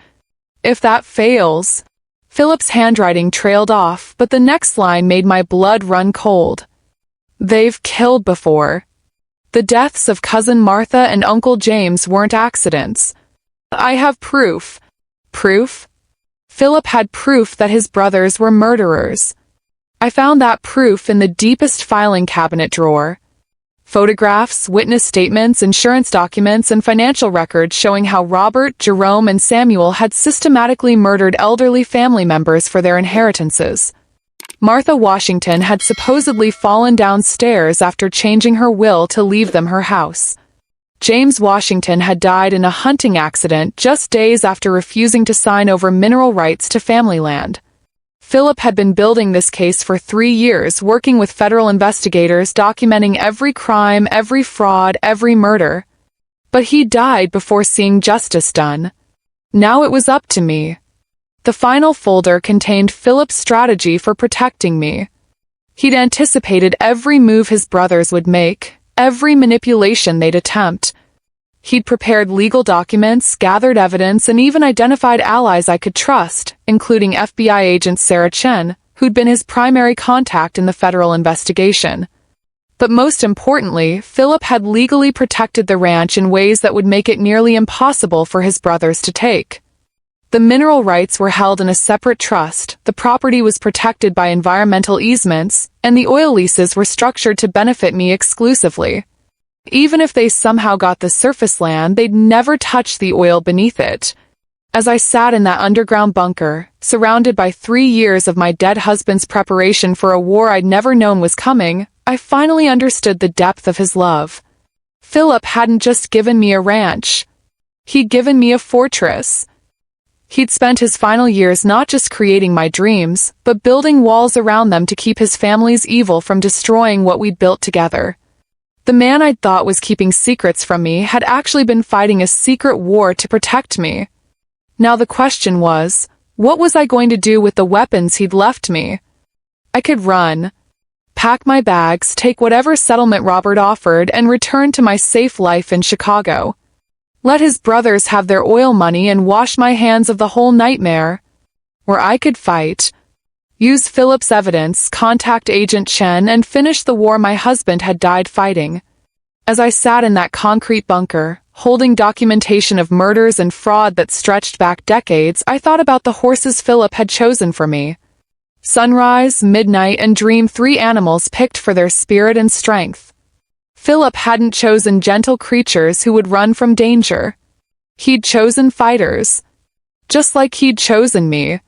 If that fails... Philip's handwriting trailed off, but the next line made my blood run cold. They've killed before. The deaths of Cousin Martha and Uncle James weren't accidents. I have proof. Proof? Philip had proof that his brothers were murderers. I found that proof in the deepest filing cabinet drawer. Photographs, witness statements, insurance documents, and financial records showing how Robert, Jerome, and Samuel had systematically murdered elderly family members for their inheritances. Martha Washington had supposedly fallen downstairs after changing her will to leave them her house. James Washington had died in a hunting accident just days after refusing to sign over mineral rights to family land. Philip had been building this case for 3 years, working with federal investigators, documenting every crime, every fraud, every murder. But he died before seeing justice done. Now it was up to me. The final folder contained Philip's strategy for protecting me. He'd anticipated every move his brothers would make, every manipulation they'd attempt. He'd prepared legal documents, gathered evidence, and even identified allies I could trust, including FBI agent Sarah Chen, who'd been his primary contact in the federal investigation. But most importantly, Philip had legally protected the ranch in ways that would make it nearly impossible for his brothers to take. The mineral rights were held in a separate trust, the property was protected by environmental easements, and the oil leases were structured to benefit me exclusively. Even if they somehow got the surface land, they'd never touch the oil beneath it. As I sat in that underground bunker, surrounded by 3 years of my dead husband's preparation for a war I'd never known was coming, I finally understood the depth of his love. Philip hadn't just given me a ranch. He'd given me a fortress. He'd spent his final years not just creating my dreams, but building walls around them to keep his family's evil from destroying what we'd built together. The man I'd thought was keeping secrets from me had actually been fighting a secret war to protect me. Now the question was, what was I going to do with the weapons he'd left me? I could run, pack my bags, take whatever settlement Robert offered, and return to my safe life in Chicago. Let his brothers have their oil money and wash my hands of the whole nightmare. Or I could fight. Use Philip's evidence, contact Agent Chen, and finish the war my husband had died fighting. As I sat in that concrete bunker, holding documentation of murders and fraud that stretched back decades, I thought about the horses Philip had chosen for me. Sunrise, Midnight, and Dream, 3 animals picked for their spirit and strength. Philip hadn't chosen gentle creatures who would run from danger. He'd chosen fighters. Just like he'd chosen me.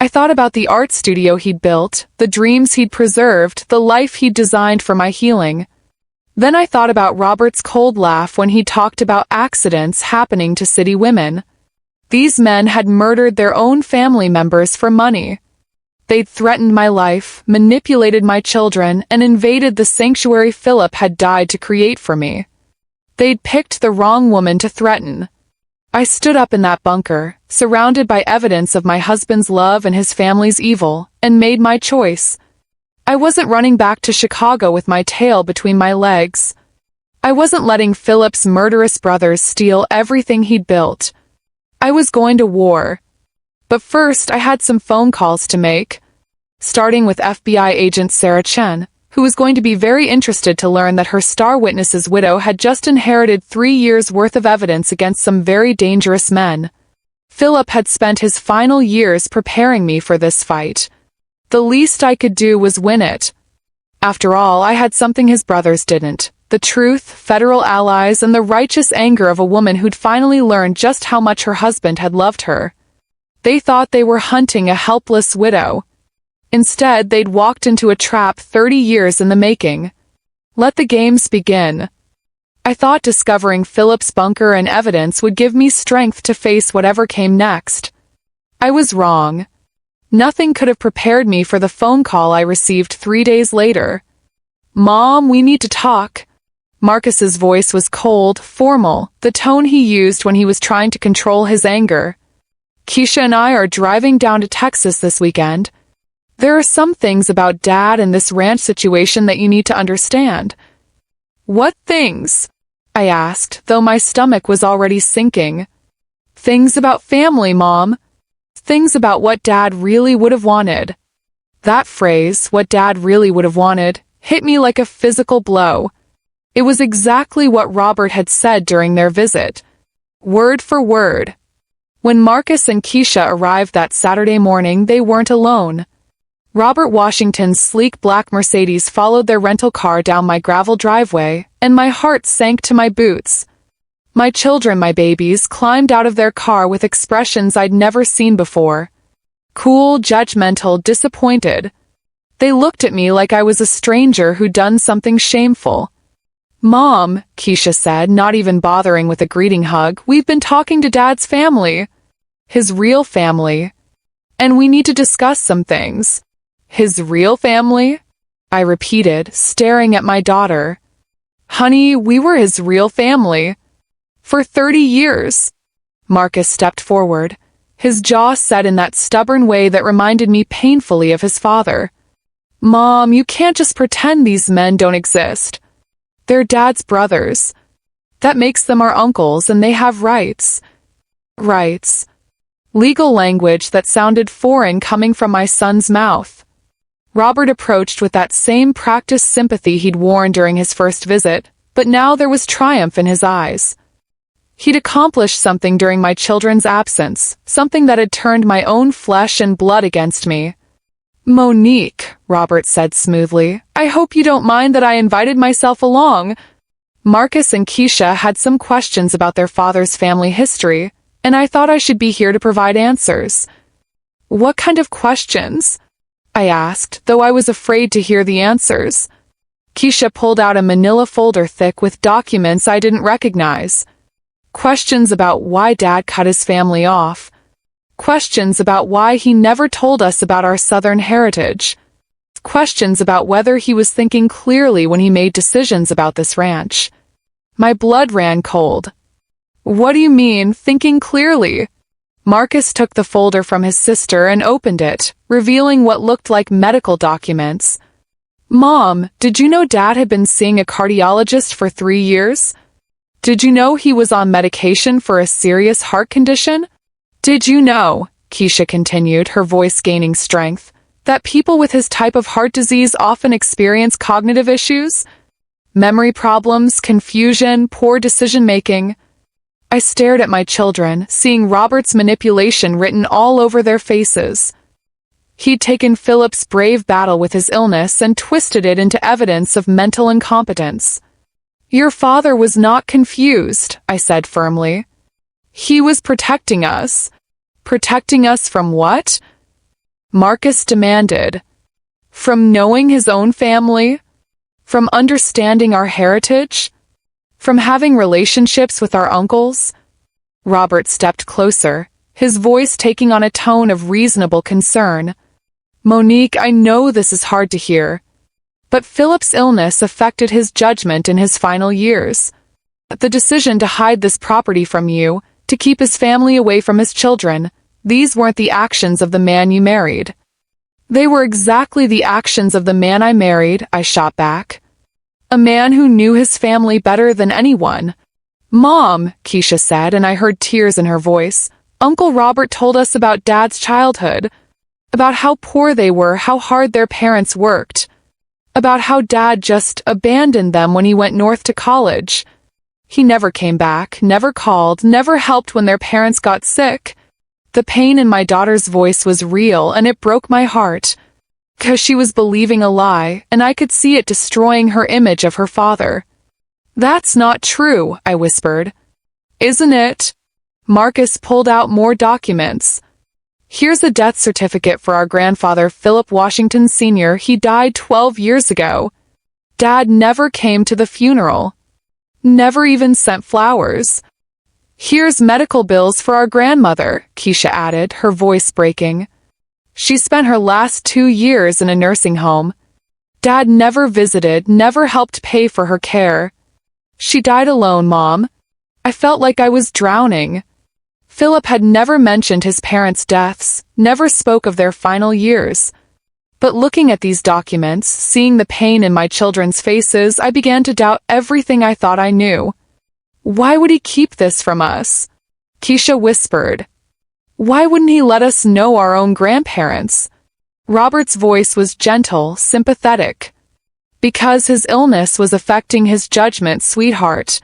I thought about the art studio he'd built, the dreams he'd preserved, the life he'd designed for my healing. Then I thought about Robert's cold laugh when he talked about accidents happening to city women. These men had murdered their own family members for money. They'd threatened my life, manipulated my children, and invaded the sanctuary Philip had died to create for me. They'd picked the wrong woman to threaten. I stood up in that bunker, surrounded by evidence of my husband's love and his family's evil, and made my choice. I wasn't running back to Chicago with my tail between my legs. I wasn't letting Philip's murderous brothers steal everything he'd built. I was going to war. But first, I had some phone calls to make, starting with FBI agent Sarah Chen, who was going to be very interested to learn that her star witness's widow had just inherited 3 years' worth of evidence against some very dangerous men. Philip had spent his final years preparing me for this fight. The least I could do was win it. After all, I had something his brothers didn't: the truth, federal allies, and the righteous anger of a woman who'd finally learned just how much her husband had loved her. They thought they were hunting a helpless widow. Instead, they'd walked into a trap 30 years in the making. Let the games begin. I thought discovering Philip's bunker and evidence would give me strength to face whatever came next. I was wrong. Nothing could have prepared me for the phone call I received 3 days later. "Mom, we need to talk." Marcus's voice was cold, formal, the tone he used when he was trying to control his anger. "Keisha and I are driving down to Texas this weekend. There are some things about Dad and this ranch situation that you need to understand." "What things?" I asked, though my stomach was already sinking. "Things about family, Mom. Things about what Dad really would have wanted." That phrase, "what Dad really would have wanted," hit me like a physical blow. It was exactly what Robert had said during their visit. Word for word. When Marcus and Keisha arrived that Saturday morning, they weren't alone. Robert Washington's sleek black Mercedes followed their rental car down my gravel driveway, and my heart sank to my boots. My children, my babies, climbed out of their car with expressions I'd never seen before. Cool, judgmental, disappointed. They looked at me like I was a stranger who'd done something shameful. "Mom," Keisha said, not even bothering with a greeting hug, "we've been talking to Dad's family. His real family. And we need to discuss some things." "His real family?" I repeated, staring at my daughter. "Honey, we were his real family. For 30 years. Marcus stepped forward, his jaw set in that stubborn way that reminded me painfully of his father. "Mom, you can't just pretend these men don't exist. They're Dad's brothers. That makes them our uncles, and they have rights." Rights. Legal language that sounded foreign coming from my son's mouth. Robert approached with that same practiced sympathy he'd worn during his first visit, but now there was triumph in his eyes. He'd accomplished something during my children's absence, something that had turned my own flesh and blood against me. "Monique," Robert said smoothly, "I hope you don't mind that I invited myself along." Marcus and Keisha had some questions about their father's family history, and I thought I should be here to provide answers. "What kind of questions?" I asked, though I was afraid to hear the answers. Keisha pulled out a manila folder thick with documents I didn't recognize. Questions about why Dad cut his family off. Questions about why he never told us about our Southern heritage. Questions about whether he was thinking clearly when he made decisions about this ranch. My blood ran cold. "What do you mean, thinking clearly?" Marcus took the folder from his sister and opened it, revealing what looked like medical documents. "Mom, did you know Dad had been seeing a cardiologist for 3 years? Did you know he was on medication for a serious heart condition? Did you know," Keisha continued, her voice gaining strength, "that people with his type of heart disease often experience cognitive issues? Memory problems, confusion, poor decision-making." I stared at my children, seeing Robert's manipulation written all over their faces. He'd taken Philip's brave battle with his illness and twisted it into evidence of mental incompetence. "Your father was not confused," I said firmly. "He was protecting us." "Protecting us from what?" Marcus demanded. "From knowing his own family? From understanding our heritage? From having relationships with our uncles?" Robert stepped closer, his voice taking on a tone of reasonable concern. "Monique, I know this is hard to hear, but Philip's illness affected his judgment in his final years. The decision to hide this property from you, to keep his family away from his children, these weren't the actions of the man you married. They were exactly the actions of the man I married, I shot back. A man who knew his family better than anyone. Mom, Keisha said, and I heard tears in her voice. Uncle Robert told us about Dad's childhood. About how poor they were, how hard their parents worked. About how Dad just abandoned them when he went north to college. He never came back, never called, never helped when their parents got sick. The pain in my daughter's voice was real, and it broke my heart. 'Cause she was believing a lie, and I could see it destroying her image of her father. That's not true, I whispered. Isn't it? Marcus pulled out more documents. Here's a death certificate for our grandfather, Philip Washington Sr. He died 12 years ago. Dad never came to the funeral. Never even sent flowers. Here's medical bills for our grandmother, Keisha added, her voice breaking. She spent her last 2 years in a nursing home. Dad never visited, never helped pay for her care. She died alone, Mom. I felt like I was drowning. Philip had never mentioned his parents' deaths, never spoke of their final years. But looking at these documents, seeing the pain in my children's faces, I began to doubt everything I thought I knew. Why would he keep this from us? Keisha whispered. Why wouldn't he let us know our own grandparents? Robert's voice was gentle, sympathetic. Because his illness was affecting his judgment, sweetheart.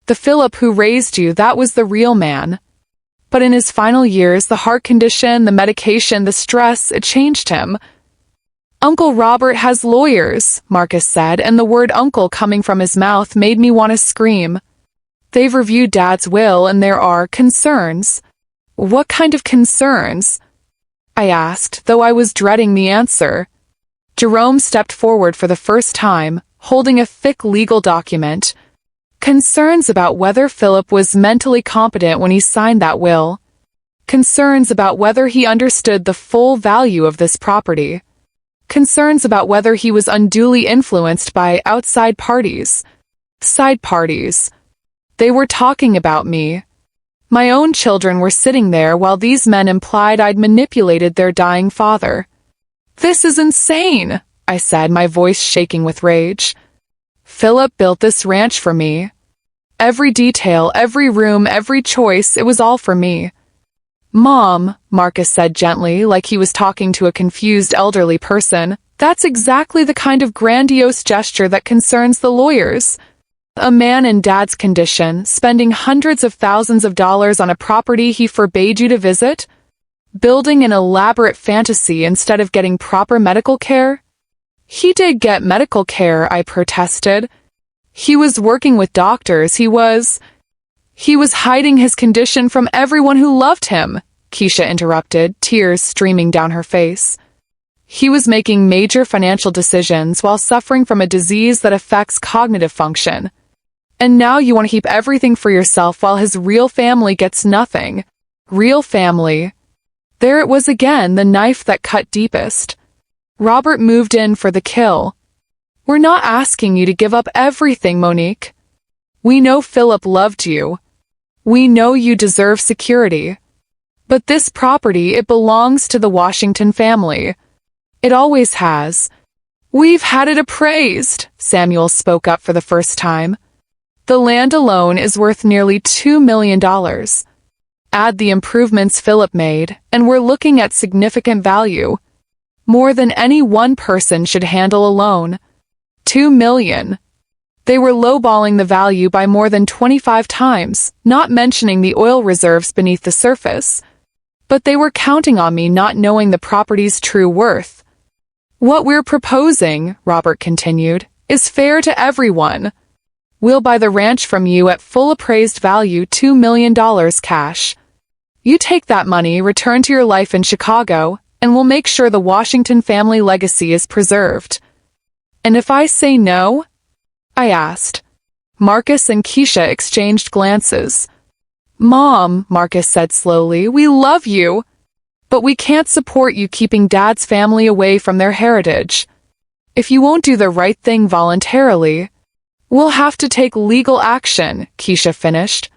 The Philip who raised you, that was the real man. But in his final years, the heart condition, the medication, the stress, it changed him. Uncle Robert has lawyers, Marcus said, and the word uncle coming from his mouth made me want to scream. They've reviewed Dad's will and there are concerns. What kind of concerns? I asked, though I was dreading the answer. Jerome stepped forward for the first time, holding a thick legal document. Concerns about whether Philip was mentally competent when he signed that will. Concerns about whether he understood the full value of this property. Concerns about whether he was unduly influenced by outside parties. Side parties. They were talking about me. My own children were sitting there while these men implied I'd manipulated their dying father. This is insane, I said, my voice shaking with rage. Philip built this ranch for me. Every detail, every room, every choice, it was all for me. Mom, Marcus said gently, like he was talking to a confused elderly person, that's exactly the kind of grandiose gesture that concerns the lawyers. A man in Dad's condition, spending hundreds of thousands of dollars on a property he forbade you to visit? Building an elaborate fantasy instead of getting proper medical care? He did get medical care, I protested. He was working with doctors, he was hiding his condition from everyone who loved him, Keisha interrupted, tears streaming down her face. He was making major financial decisions while suffering from a disease that affects cognitive function. And now you want to keep everything for yourself while his real family gets nothing. Real family. There it was again, the knife that cut deepest. Robert moved in for the kill. We're not asking you to give up everything, Monique. We know Philip loved you. We know you deserve security. But this property, it belongs to the Washington family. It always has. We've had it appraised, Samuel spoke up for the first time. The land alone is worth nearly $2 million. Add the improvements Philip made, and we're looking at significant value. More than any one person should handle alone. $2 million. They were lowballing the value by more than 25 times, not mentioning the oil reserves beneath the surface. But they were counting on me not knowing the property's true worth. What we're proposing, Robert continued, is fair to everyone. We'll buy the ranch from you at full appraised value, $2 million cash. You take that money, return to your life in Chicago, and we'll make sure the Washington family legacy is preserved. And if I say no? I asked. Marcus and Keisha exchanged glances. Mom, Marcus said slowly, we love you, but we can't support you keeping Dad's family away from their heritage. If you won't do the right thing voluntarily, we'll have to take legal action, Keisha finished.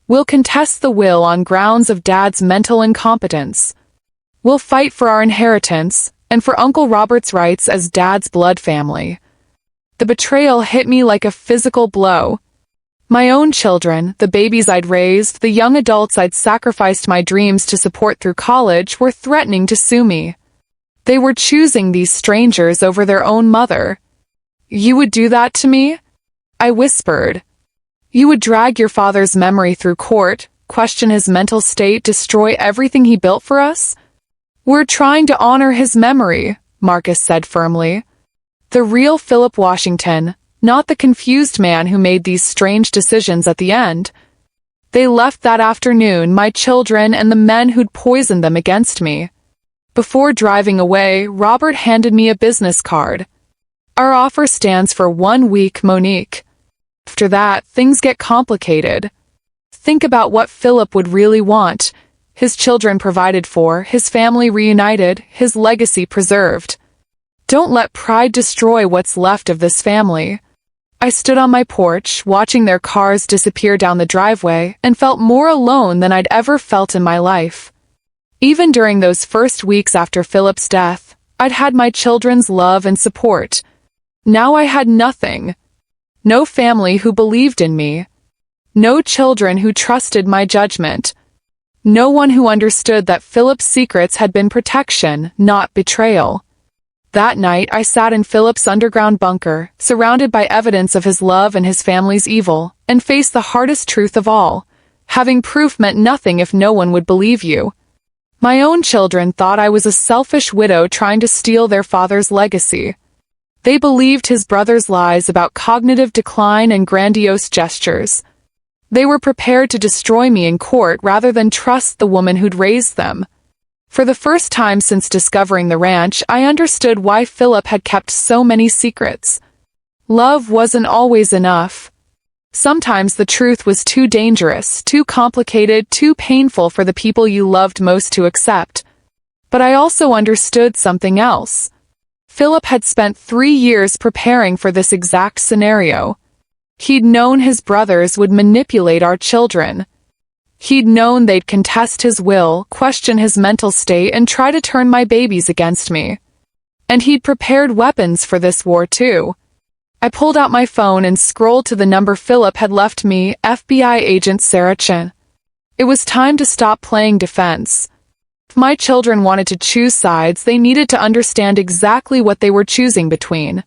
We'll contest the will on grounds of Dad's mental incompetence. We'll fight for our inheritance, and for Uncle Robert's rights as Dad's blood family. The betrayal hit me like a physical blow. My own children, the babies I'd raised, the young adults I'd sacrificed my dreams to support through college, were threatening to sue me. They were choosing these strangers over their own mother. "You would do that to me?" I whispered. "You would drag your father's memory through court, question his mental state, destroy everything he built for us?" "We're trying to honor his memory," Marcus said firmly. "The real Philip Washington, not the confused man who made these strange decisions at the end." They left that afternoon, my children and the men who'd poisoned them against me. Before driving away, Robert handed me a business card. "Our offer stands for 1 week, Monique. After that, things get complicated. Think about what Philip would really want. His children provided for, his family reunited, his legacy preserved. Don't let pride destroy what's left of this family." I stood on my porch, watching their cars disappear down the driveway, and felt more alone than I'd ever felt in my life. Even during those first weeks after Philip's death, I'd had my children's love and support. Now I had nothing. No family who believed in me. No children who trusted my judgment. No one who understood that Philip's secrets had been protection, not betrayal. That night, I sat in Philip's underground bunker, surrounded by evidence of his love and his family's evil, and faced the hardest truth of all. Having proof meant nothing if no one would believe you. My own children thought I was a selfish widow trying to steal their father's legacy. They believed his brother's lies about cognitive decline and grandiose gestures. They were prepared to destroy me in court rather than trust the woman who'd raised them. For the first time since discovering the ranch, I understood why Philip had kept so many secrets. Love wasn't always enough. Sometimes the truth was too dangerous, too complicated, too painful for the people you loved most to accept. But I also understood something else. Philip had spent 3 years preparing for this exact scenario. He'd known his brothers would manipulate our children. He'd known they'd contest his will, question his mental state, and try to turn my babies against me. And he'd prepared weapons for this war too. I pulled out my phone and scrolled to the number Philip had left me, FBI agent Sarah Chen. It was time to stop playing defense. If my children wanted to choose sides, they needed to understand exactly what they were choosing between.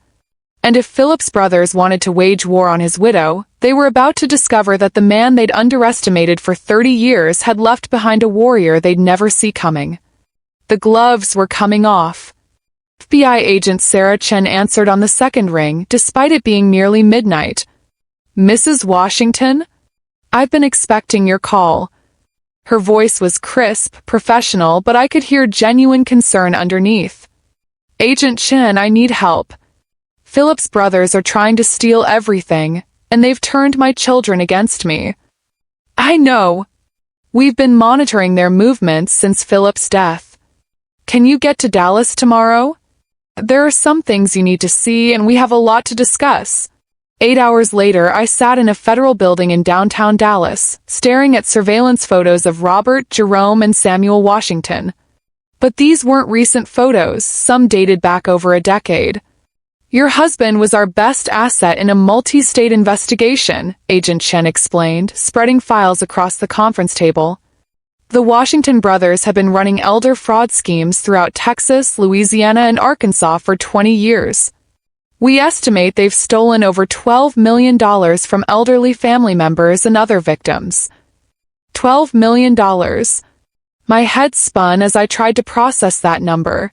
And if Philip's brothers wanted to wage war on his widow, they were about to discover that the man they'd underestimated for 30 years had left behind a warrior they'd never see coming. The gloves were coming off. FBI agent Sarah Chen answered on the second ring, despite it being nearly midnight. "Mrs. Washington? I've been expecting your call." Her voice was crisp, professional, but I could hear genuine concern underneath. "Agent Chen, I need help. Philip's brothers are trying to steal everything, and they've turned my children against me." "I know. We've been monitoring their movements since Philip's death. Can you get to Dallas tomorrow? There are some things you need to see, and we have a lot to discuss." 8 hours later, I sat in a federal building in downtown Dallas, staring at surveillance photos of Robert, Jerome, and Samuel Washington. But these weren't recent photos, some dated back over a decade. "Your husband was our best asset in a multi-state investigation," Agent Chen explained, spreading files across the conference table. "The Washington brothers have been running elder fraud schemes throughout Texas, Louisiana, and Arkansas for 20 years. We estimate they've stolen over $12 million from elderly family members and other victims." $12 million. My head spun as I tried to process that number.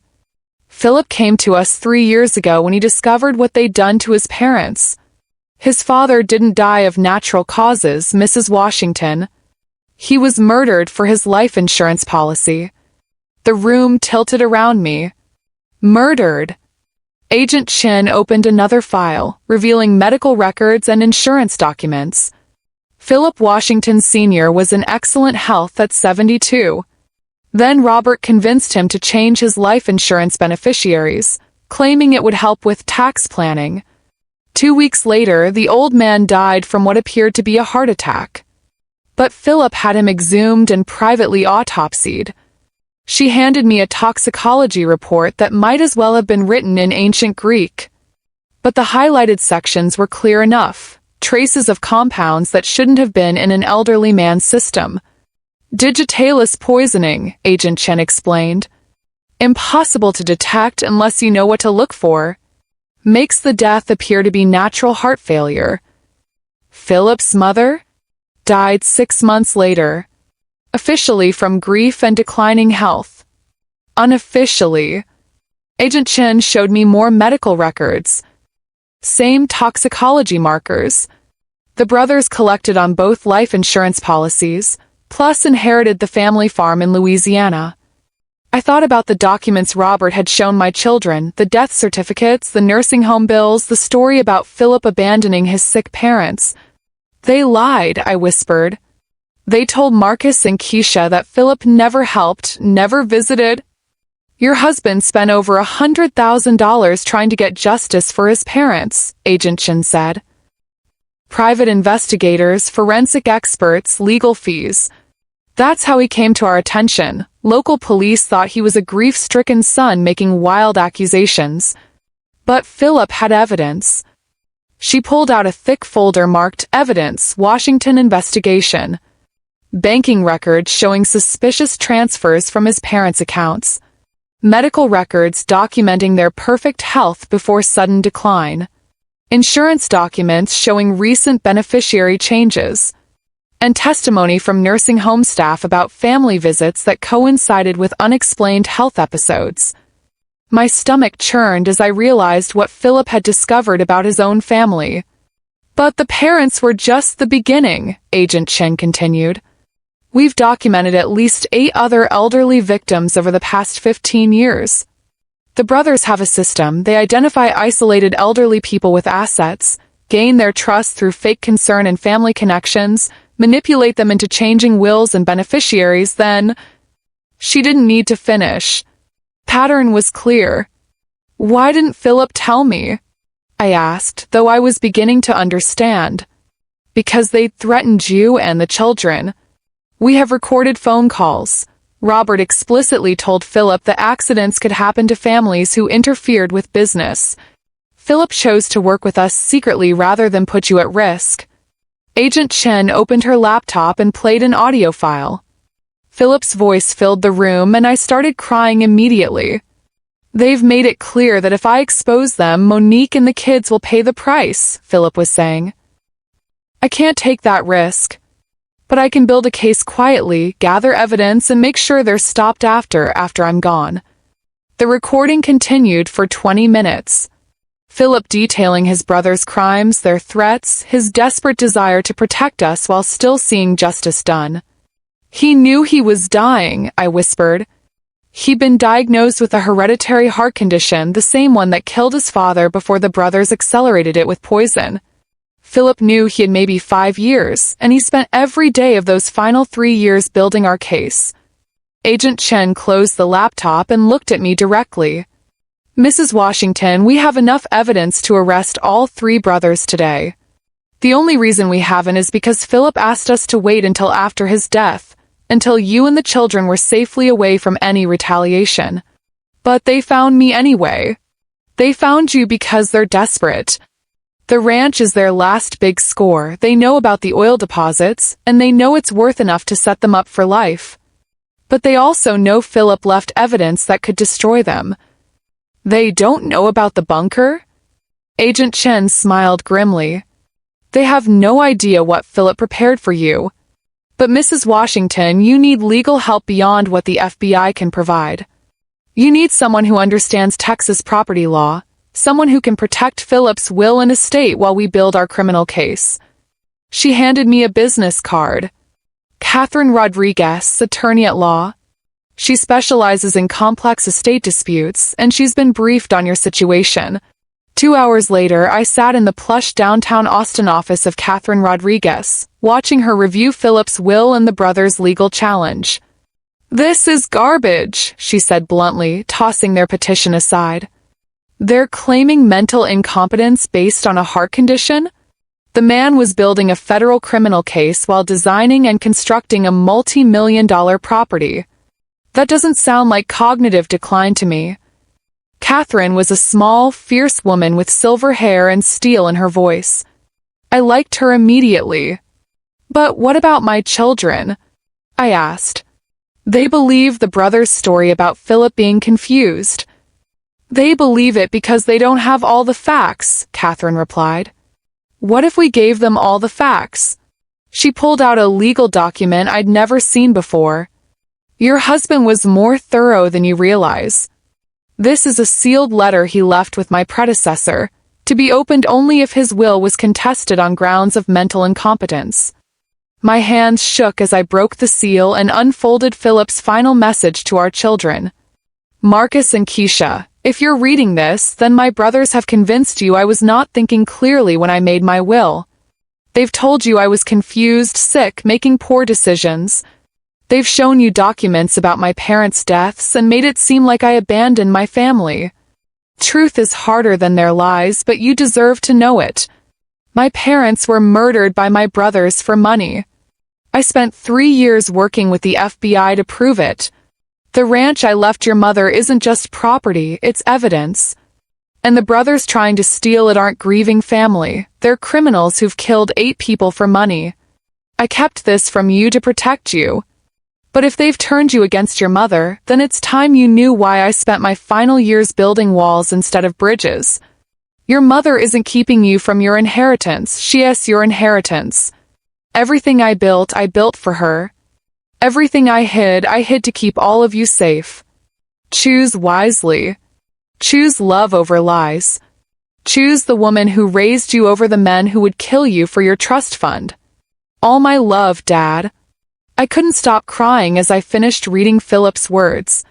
Philip came to us 3 years ago when he discovered what they'd done to his parents. His father didn't die of natural causes, Mrs. Washington. He was murdered for his life insurance policy. The room tilted around me. Murdered. Agent Chen opened another file, revealing medical records and insurance documents. Philip Washington Sr. was in excellent health at 72. Then Robert convinced him to change his life insurance beneficiaries, claiming it would help with tax planning. 2 weeks later, the old man died from what appeared to be a heart attack. But Philip had him exhumed and privately autopsied. She handed me a toxicology report that might as well have been written in ancient Greek. But the highlighted sections were clear enough, traces of compounds that shouldn't have been in an elderly man's system. Digitalis poisoning, Agent Chen explained. Impossible to detect unless you know what to look for. Makes the death appear to be natural heart failure. Philip's mother died 6 months later, officially from grief and declining health. Unofficially, Agent Chen showed me more medical records. Same toxicology markers. The brothers collected on both life insurance policies, plus inherited the family farm in Louisiana. I thought about the documents Robert had shown my children, the death certificates, the nursing home bills, the story about Philip abandoning his sick parents. They lied, I whispered. They told Marcus and Keisha that Philip never helped, never visited. Your husband spent over $100,000 trying to get justice for his parents, Agent Chen said. Private investigators, forensic experts, legal fees. That's how he came to our attention. Local police thought he was a grief-stricken son making wild accusations. But Philip had evidence. She pulled out a thick folder marked Evidence, Washington Investigation. Banking records showing suspicious transfers from his parents' accounts. Medical records documenting their perfect health before sudden decline. Insurance documents showing recent beneficiary changes. And testimony from nursing home staff about family visits that coincided with unexplained health episodes. My stomach churned as I realized what Philip had discovered about his own family. But the parents were just the beginning, Agent Chen continued. We've documented at least 8 other elderly victims over the past 15 years. The brothers have a system. They identify isolated elderly people with assets, gain their trust through fake concern and family connections, manipulate them into changing wills and beneficiaries, then... She didn't need to finish. Pattern was clear. Why didn't Philip tell me? I asked, though I was beginning to understand. Because they'd threatened you and the children. We have recorded phone calls. Robert explicitly told Philip that accidents could happen to families who interfered with business. Philip chose to work with us secretly rather than put you at risk. Agent Chen opened her laptop and played an audio file. Philip's voice filled the room and I started crying immediately. They've made it clear that if I expose them, Monique and the kids will pay the price, Philip was saying. I can't take that risk. But I can build a case quietly, gather evidence, and make sure they're stopped after I'm gone. The recording continued for 20 minutes. Philip detailing his brother's crimes, their threats, his desperate desire to protect us while still seeing justice done. He knew he was dying, I whispered. He'd been diagnosed with a hereditary heart condition, the same one that killed his father before the brothers accelerated it with poison. Philip knew he had maybe 5 years, and he spent every day of those final 3 years building our case. Agent Chen closed the laptop and looked at me directly. Mrs. Washington, we have enough evidence to arrest all 3 brothers today. The only reason we haven't is because Philip asked us to wait until after his death, until you and the children were safely away from any retaliation. But they found me anyway. They found you because they're desperate. The ranch is their last big score. They know about the oil deposits, and they know it's worth enough to set them up for life. But they also know Philip left evidence that could destroy them. They don't know about the bunker? Agent Chen smiled grimly. They have no idea what Philip prepared for you. But Mrs. Washington, you need legal help beyond what the FBI can provide. You need someone who understands Texas property law, someone who can protect Philip's will and estate while we build our criminal case. She handed me a business card. Catherine Rodriguez, attorney at law. She specializes in complex estate disputes, and she's been briefed on your situation. 2 hours later, I sat in the plush downtown Austin office of Catherine Rodriguez, watching her review Philip's will and the brothers' legal challenge. This is garbage, she said bluntly, tossing their petition aside. They're claiming mental incompetence based on a heart condition? The man was building a federal criminal case while designing and constructing a multi-million-dollar property. That doesn't sound like cognitive decline to me. Catherine was a small, fierce woman with silver hair and steel in her voice. I liked her immediately. But what about my children? I asked. They believe the brothers' story about Philip being confused. They believe it because they don't have all the facts, Catherine replied. What if we gave them all the facts? She pulled out a legal document I'd never seen before. Your husband was more thorough than you realize. This is a sealed letter he left with my predecessor, to be opened only if his will was contested on grounds of mental incompetence. My hands shook as I broke the seal and unfolded Philip's final message to our children. Marcus and Keisha, if you're reading this, then my brothers have convinced you I was not thinking clearly when I made my will. They've told you I was confused, sick, making poor decisions. They've shown you documents about my parents' deaths and made it seem like I abandoned my family. Truth is harder than their lies, but you deserve to know it. My parents were murdered by my brothers for money. I spent 3 years working with the FBI to prove it. The ranch I left your mother isn't just property, it's evidence. And the brothers trying to steal it aren't grieving family, they're criminals who've killed 8 people for money. I kept this from you to protect you. But if they've turned you against your mother, then it's time you knew why I spent my final years building walls instead of bridges. Your mother isn't keeping you from your inheritance, she is your inheritance. Everything I built for her. Everything I hid to keep all of you safe. Choose wisely. Choose love over lies. Choose the woman who raised you over the men who would kill you for your trust fund. All my love, Dad. I couldn't stop crying as I finished reading Philip's words.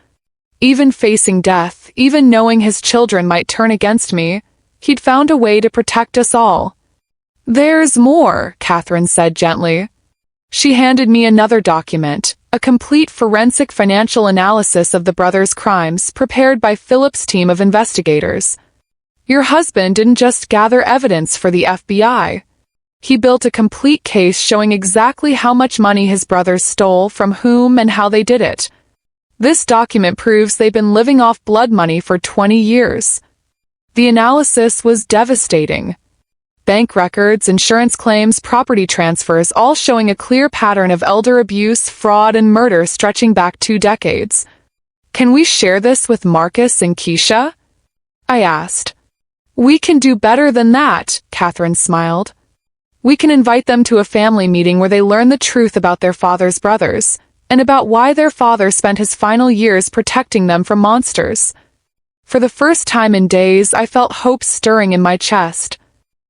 Even facing death, even knowing his children might turn against me, he'd found a way to protect us all. There's more, Catherine said gently. She handed me another document, a complete forensic financial analysis of the brothers' crimes prepared by Philip's team of investigators. Your husband didn't just gather evidence for the FBI. He built a complete case showing exactly how much money his brothers stole, from whom, and how they did it. This document proves they've been living off blood money for 20 years. The analysis was devastating. Bank records, insurance claims, property transfers, all showing a clear pattern of elder abuse, fraud, and murder stretching back 2 decades. Can we share this with Marcus and Keisha? I asked. We can do better than that, Catherine smiled. We can invite them to a family meeting where they learn the truth about their father's brothers, and about why their father spent his final years protecting them from monsters. For the first time in days, I felt hope stirring in my chest.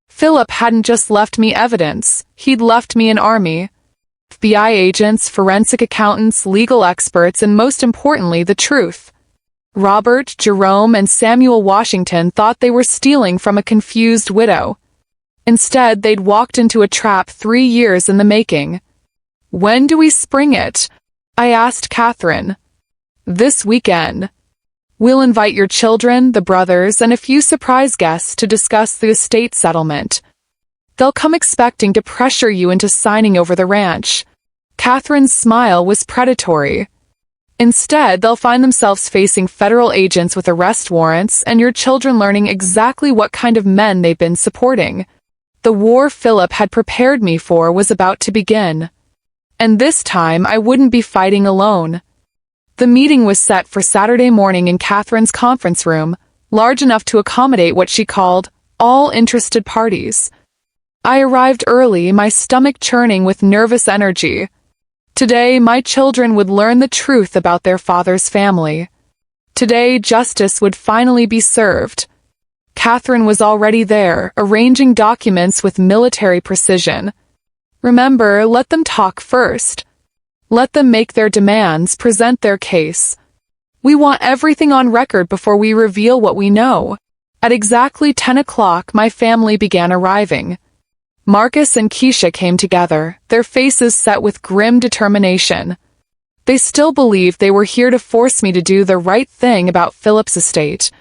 Philip hadn't just left me evidence, he'd left me an army. FBI agents, forensic accountants, legal experts, and most importantly, the truth. Robert, Jerome, and Samuel Washington thought they were stealing from a confused widow. Instead, they'd walked into a trap 3 years in the making. When do we spring it? I asked Catherine. This weekend. We'll invite your children, the brothers, and a few surprise guests to discuss the estate settlement. They'll come expecting to pressure you into signing over the ranch. Catherine's smile was predatory. Instead, they'll find themselves facing federal agents with arrest warrants and your children learning exactly what kind of men they've been supporting. The war Philip had prepared me for was about to begin. And this time, I wouldn't be fighting alone. The meeting was set for Saturday morning in Catherine's conference room, large enough to accommodate what she called all interested parties. I arrived early, my stomach churning with nervous energy. Today, my children would learn the truth about their father's family. Today, justice would finally be served. Catherine was already there, arranging documents with military precision. Remember, let them talk first. Let them make their demands, present their case. We want everything on record before we reveal what we know. At exactly 10 o'clock, my family began arriving. Marcus and Keisha came together, their faces set with grim determination. They still believed they were here to force me to do the right thing about Philip's estate.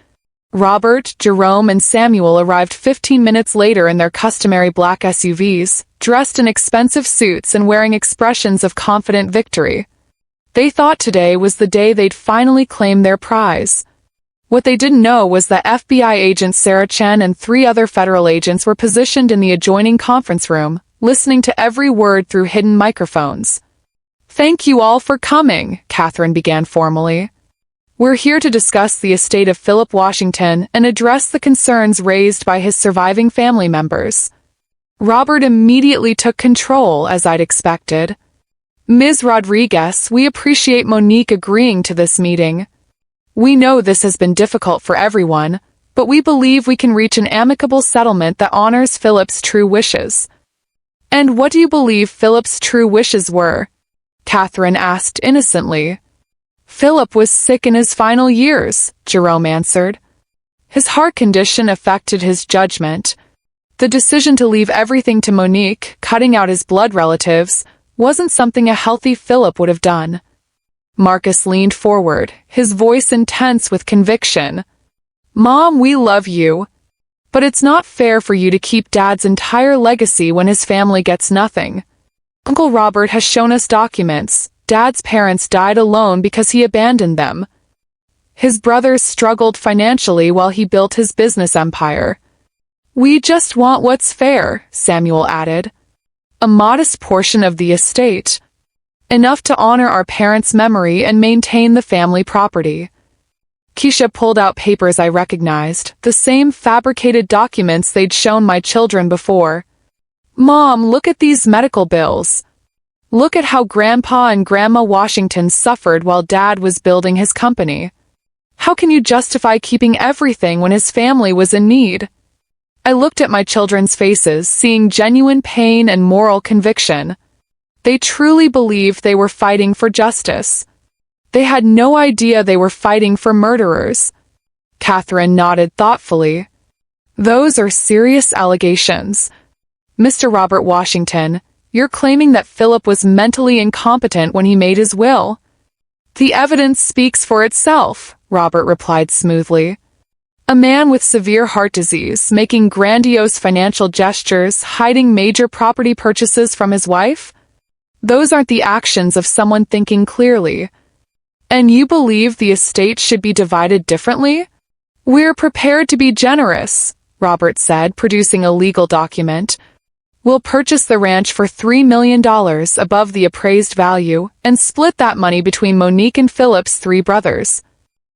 Robert, Jerome, and Samuel arrived 15 minutes later in their customary black SUVs, dressed in expensive suits and wearing expressions of confident victory. They thought today was the day they'd finally claim their prize. What they didn't know was that FBI agent Sarah Chen and 3 other federal agents were positioned in the adjoining conference room, listening to every word through hidden microphones. "Thank you all for coming," Catherine began formally. "We're here to discuss the estate of Philip Washington and address the concerns raised by his surviving family members." Robert immediately took control, as I'd expected. "Ms. Rodriguez, we appreciate Monique agreeing to this meeting. We know this has been difficult for everyone, but we believe we can reach an amicable settlement that honors Philip's true wishes." "And what do you believe Philip's true wishes were?" Catherine asked innocently. "Philip was sick in his final years," Jerome answered. "His heart condition affected his judgment. The decision to leave everything to Monique, cutting out his blood relatives, wasn't something a healthy Philip would have done." Marcus leaned forward, his voice intense with conviction. "Mom, we love you. But it's not fair for you to keep Dad's entire legacy when his family gets nothing. Uncle Robert has shown us documents. Dad's parents died alone because he abandoned them. His brothers struggled financially while he built his business empire. We just want what's fair," Samuel added. "A modest portion of the estate. Enough to honor our parents' memory and maintain the family property." Keisha pulled out papers I recognized, the same fabricated documents they'd shown my children before. "Mom, look at these medical bills. Look at how Grandpa and Grandma Washington suffered while Dad was building his company. How can you justify keeping everything when his family was in need?" I looked at my children's faces, seeing genuine pain and moral conviction. They truly believed they were fighting for justice. They had no idea they were fighting for murderers. Catherine nodded thoughtfully. "Those are serious allegations. Mr. Robert Washington, you're claiming that Philip was mentally incompetent when he made his will." "The evidence speaks for itself," Robert replied smoothly. "A man with severe heart disease, making grandiose financial gestures, hiding major property purchases from his wife? Those aren't the actions of someone thinking clearly. And you believe the estate should be divided differently?" "We're prepared to be generous," Robert said, producing a legal document. "We'll purchase the ranch for $3 million above the appraised value and split that money between Monique and Philip's 3 brothers.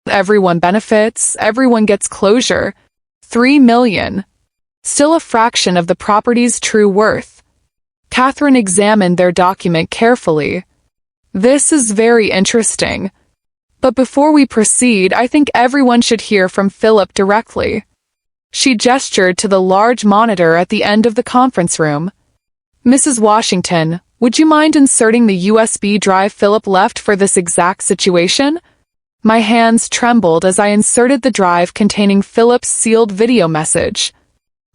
Everyone benefits, everyone gets closure. $3 million. Still a fraction of the property's true worth." Catherine examined their document carefully. "This is very interesting. But before we proceed, I think everyone should hear from Philip directly." She gestured to the large monitor at the end of the conference room. "Mrs. Washington, would you mind inserting the USB drive Philip left for this exact situation?" My hands trembled as I inserted the drive containing Philip's sealed video message.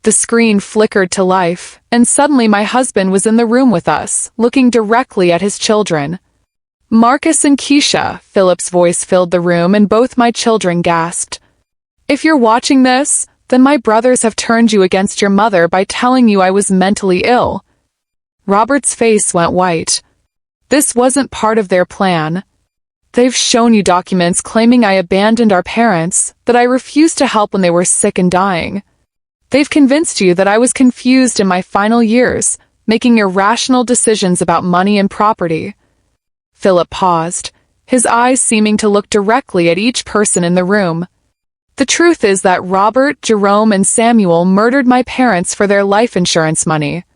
The screen flickered to life, and suddenly my husband was in the room with us, looking directly at his children. "Marcus and Keisha," Philip's voice filled the room and both my children gasped. "If you're watching this, then my brothers have turned you against your mother by telling you I was mentally ill." Robert's face went white. "This wasn't part of their plan. They've shown you documents claiming I abandoned our parents, that I refused to help when they were sick and dying. They've convinced you that I was confused in my final years, making irrational decisions about money and property." Philip paused, his eyes seeming to look directly at each person in the room. "The truth is that Robert, Jerome, and Samuel murdered my parents for their life insurance money.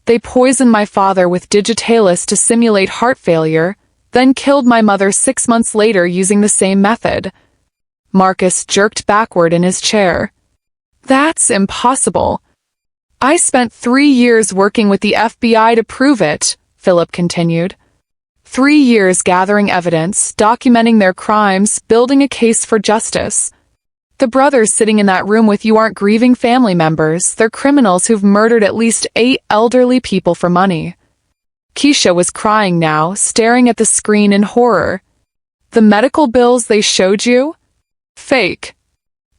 They poisoned my father with digitalis to simulate heart failure, then killed my mother 6 months later using the same method." Marcus jerked backward in his chair. "That's impossible." "I spent 3 years working with the FBI to prove it," Philip continued. 3 years gathering evidence, documenting their crimes, building a case for justice. The brothers sitting in that room with you aren't grieving family members, they're criminals who've murdered at least 8 elderly people for money. Keisha was crying now, staring at the screen in horror. "The medical bills they showed you? Fake.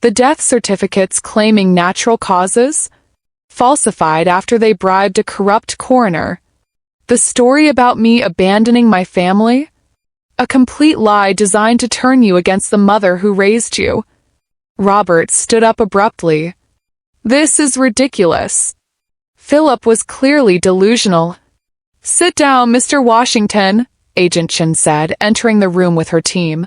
The death certificates claiming natural causes? Falsified after they bribed a corrupt coroner. The story about me abandoning my family? A complete lie designed to turn you against the mother who raised you. Robert stood up abruptly. This is ridiculous. Philip was clearly delusional. Sit down, Mr. Washington, Agent Chen said, entering the room with her team.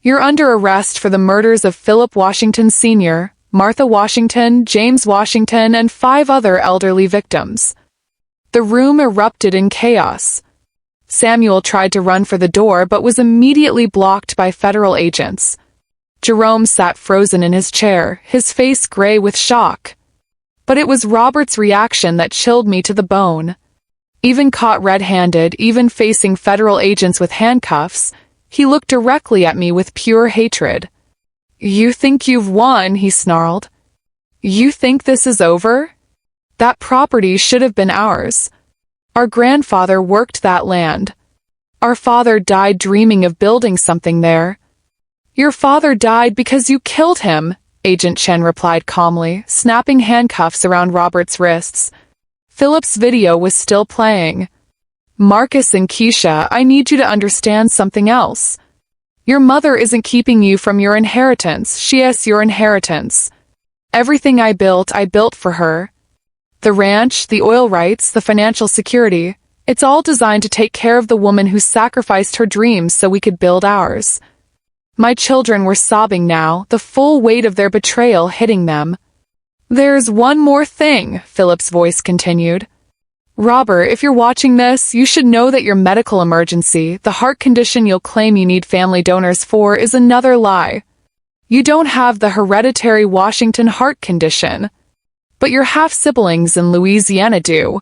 You're under arrest for the murders of Philip Washington Sr., Martha Washington, James Washington, and 5 other elderly victims. The room erupted in chaos. Samuel tried to run for the door but was immediately blocked by federal agents. Jerome sat frozen in his chair, his face gray with shock. But it was Robert's reaction that chilled me to the bone. Even caught red-handed, even facing federal agents with handcuffs, he looked directly at me with pure hatred. You think you've won, he snarled. You think this is over? That property should have been ours. Our grandfather worked that land. Our father died dreaming of building something there. Your father died because you killed him, Agent Chen replied calmly, snapping handcuffs around Robert's wrists. Philip's video was still playing. Marcus and Keisha, I need you to understand something else. Your mother isn't keeping you from your inheritance. She is your inheritance. Everything I built for her. The ranch, the oil rights, the financial security. It's all designed to take care of the woman who sacrificed her dreams so we could build ours. My children were sobbing now, the full weight of their betrayal hitting them. There's one more thing, Philip's voice continued. Robert, if you're watching this, you should know that your medical emergency, the heart condition you'll claim you need family donors for, is another lie. You don't have the hereditary Washington heart condition. But your half-siblings in Louisiana do.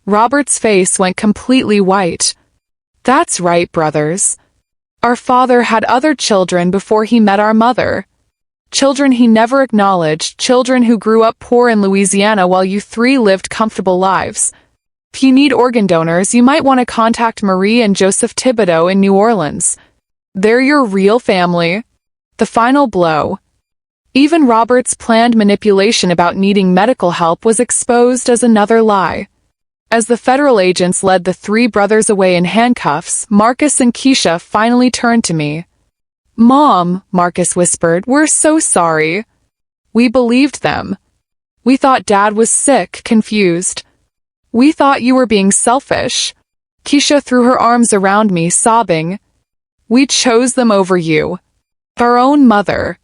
Robert's face went completely white. That's right, brothers. Our father had other children before he met our mother. Children he never acknowledged, children who grew up poor in Louisiana while you 3 lived comfortable lives. If you need organ donors, you might want to contact Marie and Joseph Thibodeau in New Orleans. They're your real family. The final blow. Even Robert's planned manipulation about needing medical help was exposed as another lie. As the federal agents led the 3 brothers away in handcuffs, Marcus and Keisha finally turned to me. Mom, Marcus whispered, we're so sorry. We believed them. We thought Dad was sick, confused. We thought you were being selfish. Keisha threw her arms around me, sobbing. We chose them over you. Our own mother.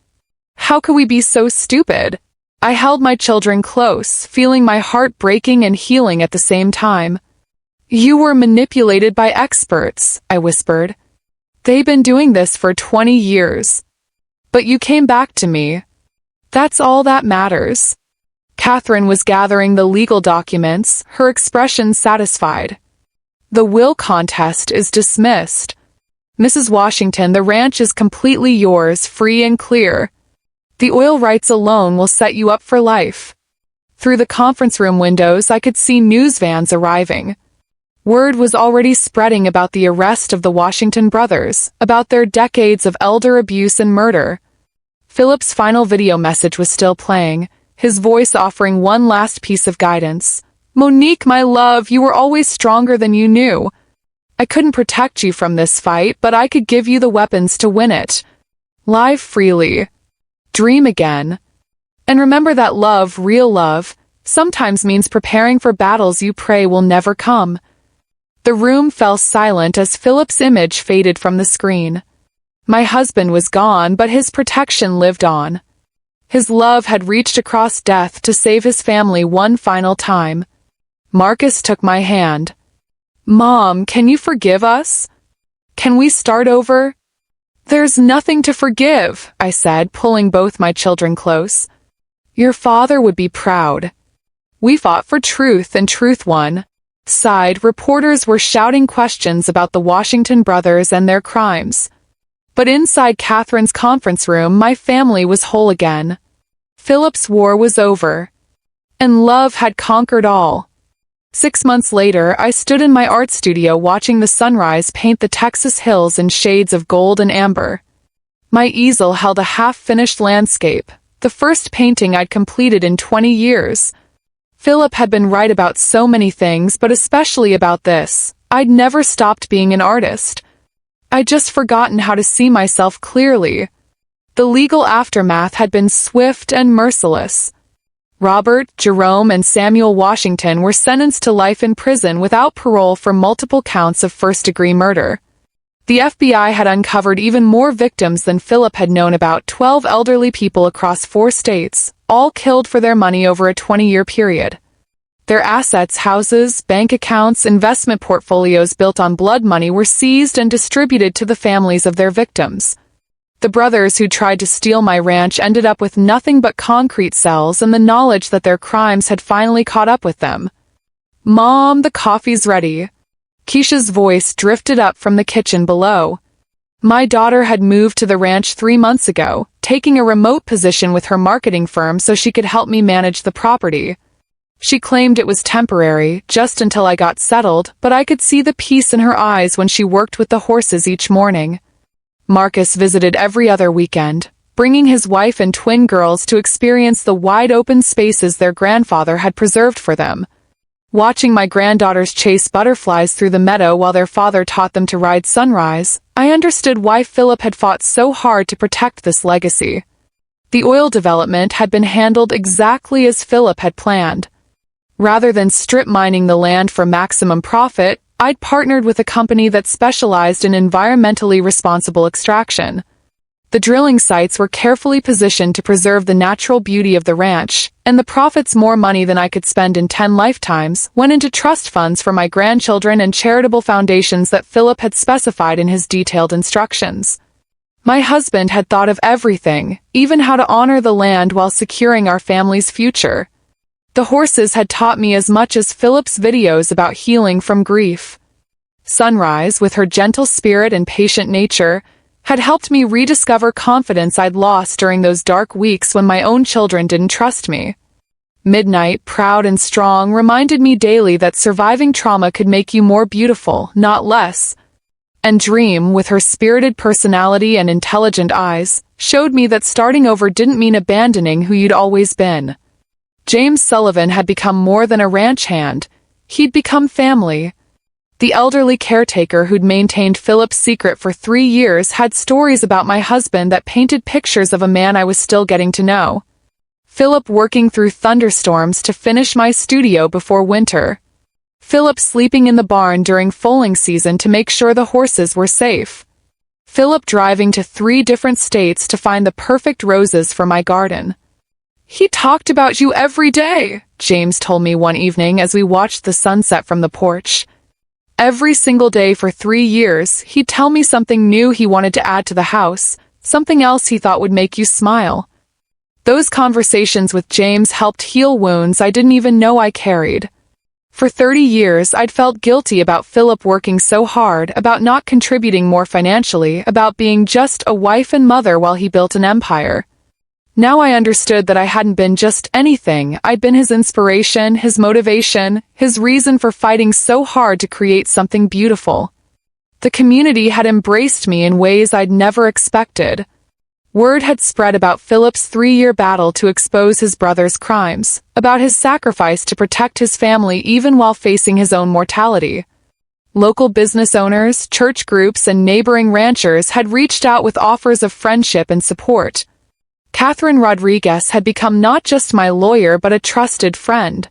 How could we be so stupid? I held my children close, feeling my heart breaking and healing at the same time. You were manipulated by experts, I whispered. They've been doing this for 20 years. But you came back to me. That's all that matters. Catherine was gathering the legal documents, her expression satisfied. The will contest is dismissed. Mrs. Washington, the ranch is completely yours, free and clear. The oil rights alone will set you up for life. Through the conference room windows, I could see news vans arriving. Word was already spreading about the arrest of the Washington brothers, about their decades of elder abuse and murder. Philip's final video message was still playing, his voice offering one last piece of guidance. Monique, my love, you were always stronger than you knew. I couldn't protect you from this fight, but I could give you the weapons to win it. Live freely. Dream again. And remember that love, real love, sometimes means preparing for battles you pray will never come. The room fell silent as Philip's image faded from the screen. My husband was gone, but his protection lived on. His love had reached across death to save his family one final time. Marcus took my hand. Mom, can you forgive us? Can we start over? There's nothing to forgive, I said, pulling both my children close. Your father would be proud. We fought for truth and truth won. Side reporters were shouting questions about the Washington brothers and their crimes. But inside Catherine's conference room, my family was whole again. Philip's war was over. And love had conquered all. 6 months later, I stood in my art studio watching the sunrise paint the Texas hills in shades of gold and amber. My easel held a half-finished landscape, the first painting I'd completed in 20 years. Philip had been right about so many things, but especially about this. I'd never stopped being an artist. I'd just forgotten how to see myself clearly. The legal aftermath had been swift and merciless. Robert, Jerome, and Samuel Washington were sentenced to life in prison without parole for multiple counts of first-degree murder. The FBI had uncovered even more victims than Philip had known about: 12 elderly people across 4 states, all killed for their money over a 20-year period. Their assets, houses, bank accounts, investment portfolios built on blood money were seized and distributed to the families of their victims. The brothers who tried to steal my ranch ended up with nothing but concrete cells and the knowledge that their crimes had finally caught up with them. "Mom, the coffee's ready." Keisha's voice drifted up from the kitchen below. My daughter had moved to the ranch 3 months ago, taking a remote position with her marketing firm so she could help me manage the property. She claimed it was temporary, just until I got settled, but I could see the peace in her eyes when she worked with the horses each morning. Marcus visited every other weekend, bringing his wife and twin girls to experience the wide-open spaces their grandfather had preserved for them. Watching my granddaughters chase butterflies through the meadow while their father taught them to ride Sunrise, I understood why Philip had fought so hard to protect this legacy. The oil development had been handled exactly as Philip had planned. Rather than strip mining the land for maximum profit, I'd partnered with a company that specialized in environmentally responsible extraction. The drilling sites were carefully positioned to preserve the natural beauty of the ranch, and the profits, more money than I could spend in 10 lifetimes, went into trust funds for my grandchildren and charitable foundations that Philip had specified in his detailed instructions. My husband had thought of everything, even how to honor the land while securing our family's future. The horses had taught me as much as Philip's videos about healing from grief. Sunrise, with her gentle spirit and patient nature, had helped me rediscover confidence I'd lost during those dark weeks when my own children didn't trust me. Midnight, proud and strong, reminded me daily that surviving trauma could make you more beautiful, not less. And Dream, with her spirited personality and intelligent eyes, showed me that starting over didn't mean abandoning who you'd always been. James Sullivan had become more than a ranch hand. He'd become family. The elderly caretaker who'd maintained Philip's secret for 3 years had stories about my husband that painted pictures of a man I was still getting to know. Philip working through thunderstorms to finish my studio before winter. Philip sleeping in the barn during foaling season to make sure the horses were safe. Philip driving to 3 different states to find the perfect roses for my garden. "He talked about you every day," James told me one evening as we watched the sunset from the porch. Every single day for 3 years, he'd tell me something new he wanted to add to the house, something else he thought would make you smile. Those conversations with James helped heal wounds I didn't even know I carried. For 30 years, I'd felt guilty about Philip working so hard, about not contributing more financially, about being just a wife and mother while he built an empire. Now I understood that I hadn't been just anything. I'd been his inspiration, his motivation, his reason for fighting so hard to create something beautiful. The community had embraced me in ways I'd never expected. Word had spread about Philip's 3-year battle to expose his brother's crimes, about his sacrifice to protect his family even while facing his own mortality. Local business owners, church groups, and neighboring ranchers had reached out with offers of friendship and support. Catherine Rodriguez had become not just my lawyer but a trusted friend.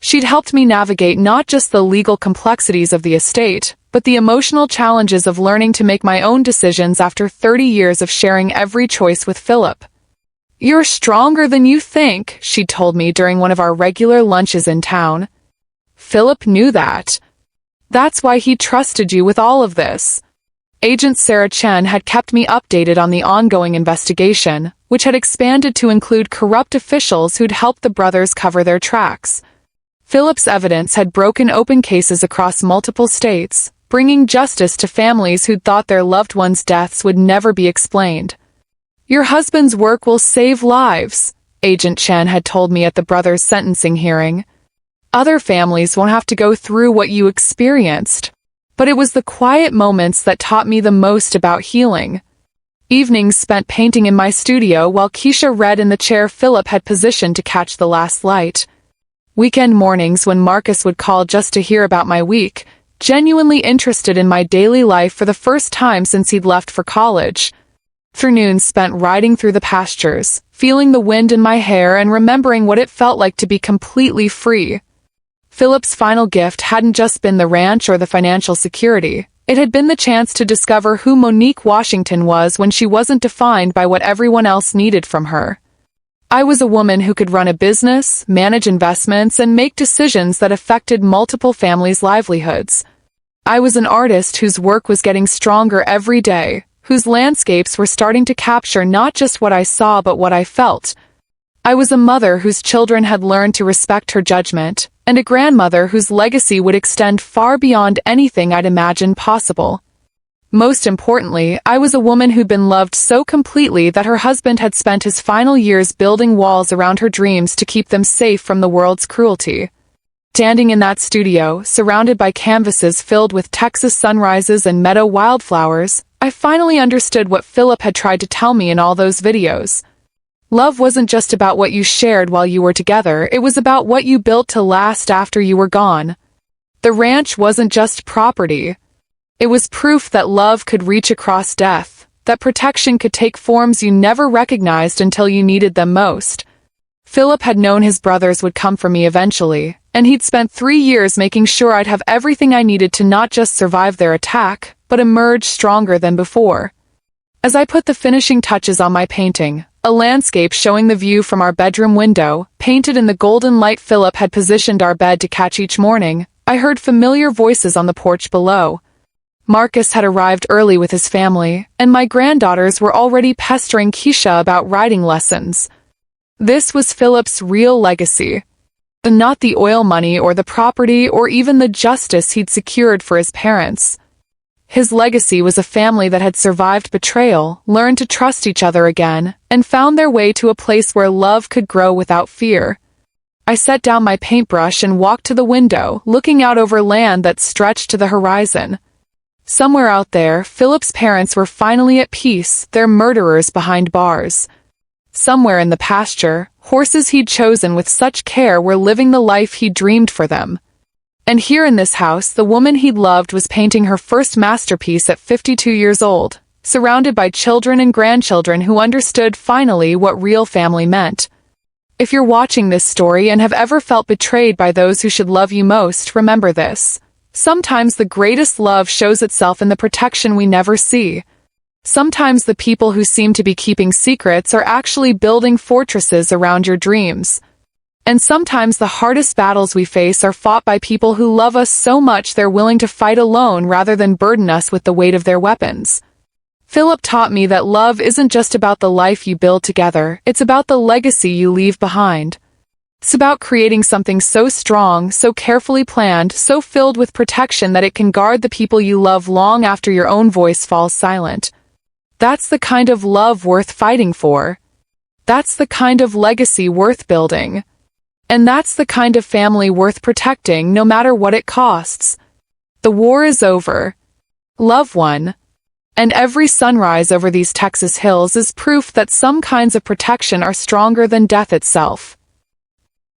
She'd helped me navigate not just the legal complexities of the estate, but the emotional challenges of learning to make my own decisions after 30 years of sharing every choice with Philip. "You're stronger than you think," she told me during one of our regular lunches in town. Philip knew that. That's why he trusted you with all of this. Agent Sarah Chen had kept me updated on the ongoing investigation, which had expanded to include corrupt officials who'd helped the brothers cover their tracks. Philip's evidence had broken open cases across multiple states, bringing justice to families who'd thought their loved ones' deaths would never be explained. "Your husband's work will save lives," Agent Chen had told me at the brothers' sentencing hearing. "Other families won't have to go through what you experienced." But it was the quiet moments that taught me the most about healing. Evenings spent painting in my studio while Keisha read in the chair Philip had positioned to catch the last light. Weekend mornings when Marcus would call just to hear about my week, genuinely interested in my daily life for the first time since he'd left for college. Afternoons spent riding through the pastures, feeling the wind in my hair and remembering what it felt like to be completely free. Philip's final gift hadn't just been the ranch or the financial security. It had been the chance to discover who Monique Washington was when she wasn't defined by what everyone else needed from her. I was a woman who could run a business, manage investments, and make decisions that affected multiple families' livelihoods. I was an artist whose work was getting stronger every day, whose landscapes were starting to capture not just what I saw but what I felt. I was a mother whose children had learned to respect her judgment, and a grandmother whose legacy would extend far beyond anything I'd imagined possible. Most importantly, I was a woman who'd been loved so completely that her husband had spent his final years building walls around her dreams to keep them safe from the world's cruelty. Standing in that studio, surrounded by canvases filled with Texas sunrises and meadow wildflowers, I finally understood what Philip had tried to tell me in all those videos. Love wasn't just about what you shared while you were together, it was about what you built to last after you were gone. The ranch wasn't just property. It was proof that love could reach across death, that protection could take forms you never recognized until you needed them most. Philip had known his brothers would come for me eventually, and he'd spent 3 years making sure I'd have everything I needed to not just survive their attack, but emerge stronger than before. As I put the finishing touches on my painting, a landscape showing the view from our bedroom window, painted in the golden light Philip had positioned our bed to catch each morning, I heard familiar voices on the porch below. Marcus had arrived early with his family, and my granddaughters were already pestering Keisha about writing lessons. This was Philip's real legacy. Not the oil money or the property or even the justice he'd secured for his parents. His legacy was a family that had survived betrayal, learned to trust each other again, and found their way to a place where love could grow without fear. I set down my paintbrush and walked to the window, looking out over land that stretched to the horizon. Somewhere out there, Philip's parents were finally at peace, their murderers behind bars. Somewhere in the pasture, horses he'd chosen with such care were living the life he dreamed for them. And here in this house, the woman he'd loved was painting her first masterpiece at 52 years old, surrounded by children and grandchildren who understood finally what real family meant. If you're watching this story and have ever felt betrayed by those who should love you most, remember this. Sometimes the greatest love shows itself in the protection we never see. Sometimes the people who seem to be keeping secrets are actually building fortresses around your dreams. And sometimes the hardest battles we face are fought by people who love us so much they're willing to fight alone rather than burden us with the weight of their weapons. Philip taught me that love isn't just about the life you build together, it's about the legacy you leave behind. It's about creating something so strong, so carefully planned, so filled with protection that it can guard the people you love long after your own voice falls silent. That's the kind of love worth fighting for. That's the kind of legacy worth building. And that's the kind of family worth protecting no matter what it costs. The war is over. Love won. And every sunrise over these Texas hills is proof that some kinds of protection are stronger than death itself.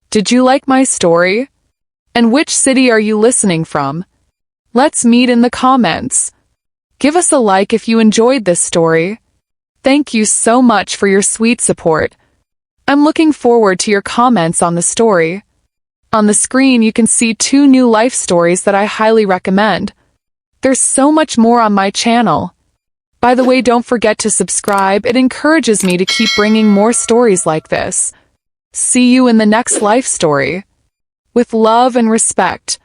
Did you like my story? And which city are you listening from? Let's meet in the comments. Give us a like if you enjoyed this story. Thank you so much for your sweet support. I'm looking forward to your comments on the story. On the screen you can see 2 new life stories that I highly recommend. There's so much more on my channel. By the way, don't forget to subscribe, it encourages me to keep bringing more stories like this. See you in the next life story. With love and respect.